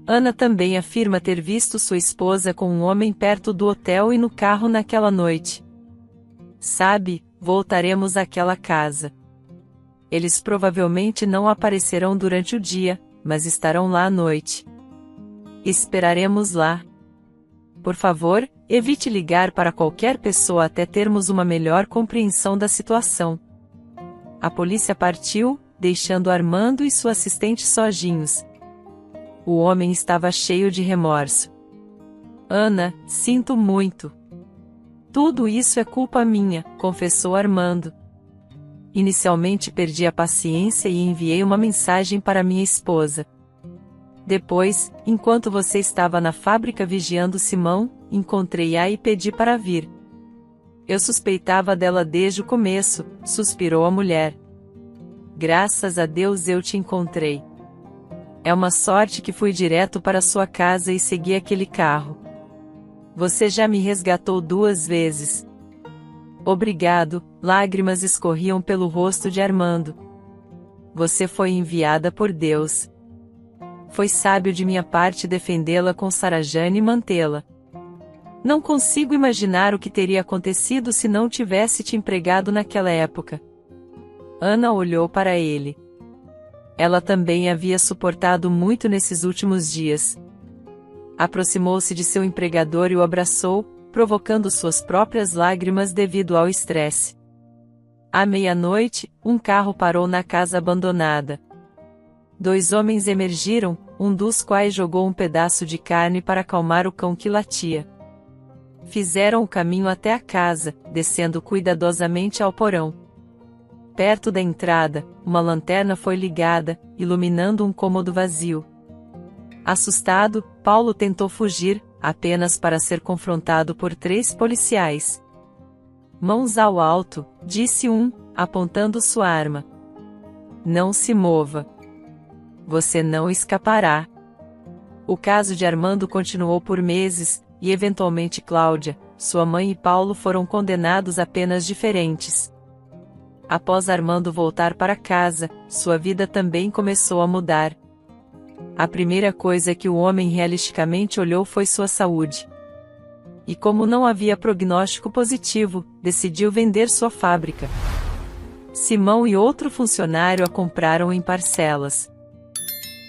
Ana também afirma ter visto sua esposa com um homem perto do hotel e no carro naquela noite. Sabe, voltaremos àquela casa. Eles provavelmente não aparecerão durante o dia, mas estarão lá à noite. Esperaremos lá. Por favor, evite ligar para qualquer pessoa até termos uma melhor compreensão da situação. A polícia partiu, deixando Armando e sua assistente sozinhos. O homem estava cheio de remorso. Ana, sinto muito. Tudo isso é culpa minha, confessou Armando. Inicialmente perdi a paciência e enviei uma mensagem para minha esposa. Depois, enquanto você estava na fábrica vigiando Simão, encontrei-a e pedi para vir. Eu suspeitava dela desde o começo, suspirou a mulher. Graças a Deus eu te encontrei. É uma sorte que fui direto para sua casa e segui aquele carro. Você já me resgatou 2 vezes. Obrigado, lágrimas escorriam pelo rosto de Armando. Você foi enviada por Deus. Foi sábio de minha parte defendê-la com Sarajane e mantê-la. Não consigo imaginar o que teria acontecido se não tivesse te empregado naquela época. Ana olhou para ele. Ela também havia suportado muito nesses últimos dias. Aproximou-se de seu empregador e o abraçou, provocando suas próprias lágrimas devido ao estresse. À meia-noite, um carro parou na casa abandonada. 2 homens emergiram, um dos quais jogou um pedaço de carne para acalmar o cão que latia. Fizeram o caminho até a casa, descendo cuidadosamente ao porão. Perto da entrada, uma lanterna foi ligada, iluminando um cômodo vazio. Assustado, Paulo tentou fugir, apenas para ser confrontado por 3 policiais. Mãos ao alto, disse um, apontando sua arma. Não se mova. Você não escapará. O caso de Armando continuou por meses, e eventualmente Cláudia, sua mãe e Paulo foram condenados a penas diferentes. Após Armando voltar para casa, sua vida também começou a mudar. A primeira coisa que o homem realisticamente olhou foi sua saúde. E como não havia prognóstico positivo, decidiu vender sua fábrica. Simão e outro funcionário a compraram em parcelas.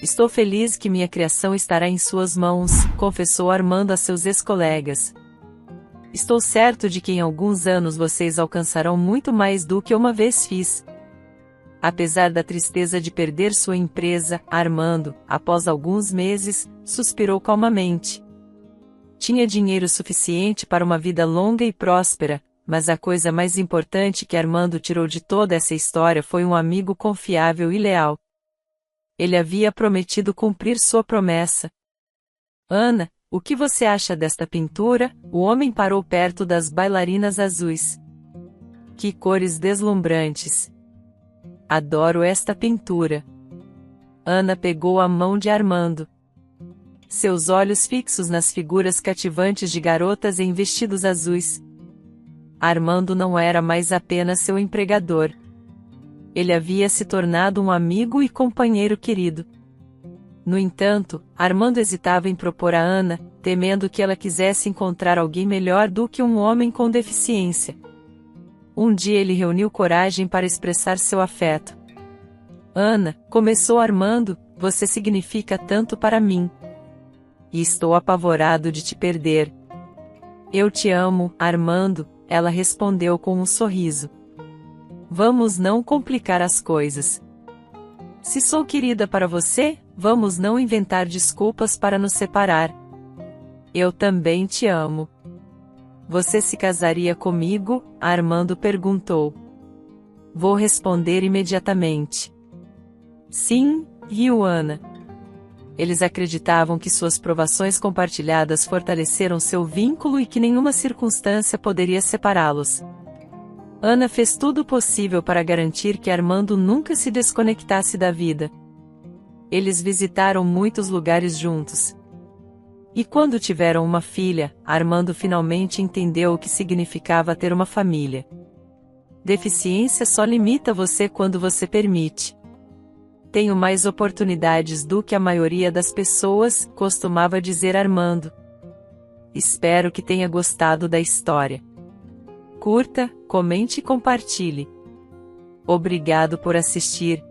Estou feliz que minha criação estará em suas mãos, confessou Armando a seus ex-colegas. Estou certo de que em alguns anos vocês alcançarão muito mais do que uma vez fiz. Apesar da tristeza de perder sua empresa, Armando, após alguns meses, suspirou calmamente. Tinha dinheiro suficiente para uma vida longa e próspera, mas a coisa mais importante que Armando tirou de toda essa história foi um amigo confiável e leal. Ele havia prometido cumprir sua promessa. Ana, o que você acha desta pintura? O homem parou perto das bailarinas azuis. Que cores deslumbrantes! Adoro esta pintura. Ana pegou a mão de Armando. Seus olhos fixos nas figuras cativantes de garotas em vestidos azuis. Armando não era mais apenas seu empregador. Ele havia se tornado um amigo e companheiro querido. No entanto, Armando hesitava em propor a Ana, temendo que ela quisesse encontrar alguém melhor do que um homem com deficiência. Um dia ele reuniu coragem para expressar seu afeto. Ana, começou Armando, você significa tanto para mim. E estou apavorado de te perder. Eu te amo, Armando, ela respondeu com um sorriso. Vamos não complicar as coisas. Se sou querida para você, vamos não inventar desculpas para nos separar. Eu também te amo. Você se casaria comigo? Armando perguntou. Vou responder imediatamente. Sim, riu Ana. Eles acreditavam que suas provações compartilhadas fortaleceram seu vínculo e que nenhuma circunstância poderia separá-los. Ana fez tudo o possível para garantir que Armando nunca se desconectasse da vida. Eles visitaram muitos lugares juntos. E quando tiveram uma filha, Armando finalmente entendeu o que significava ter uma família. Deficiência só limita você quando você permite. Tenho mais oportunidades do que a maioria das pessoas, costumava dizer Armando. Espero que tenha gostado da história. Curta, comente e compartilhe. Obrigado por assistir.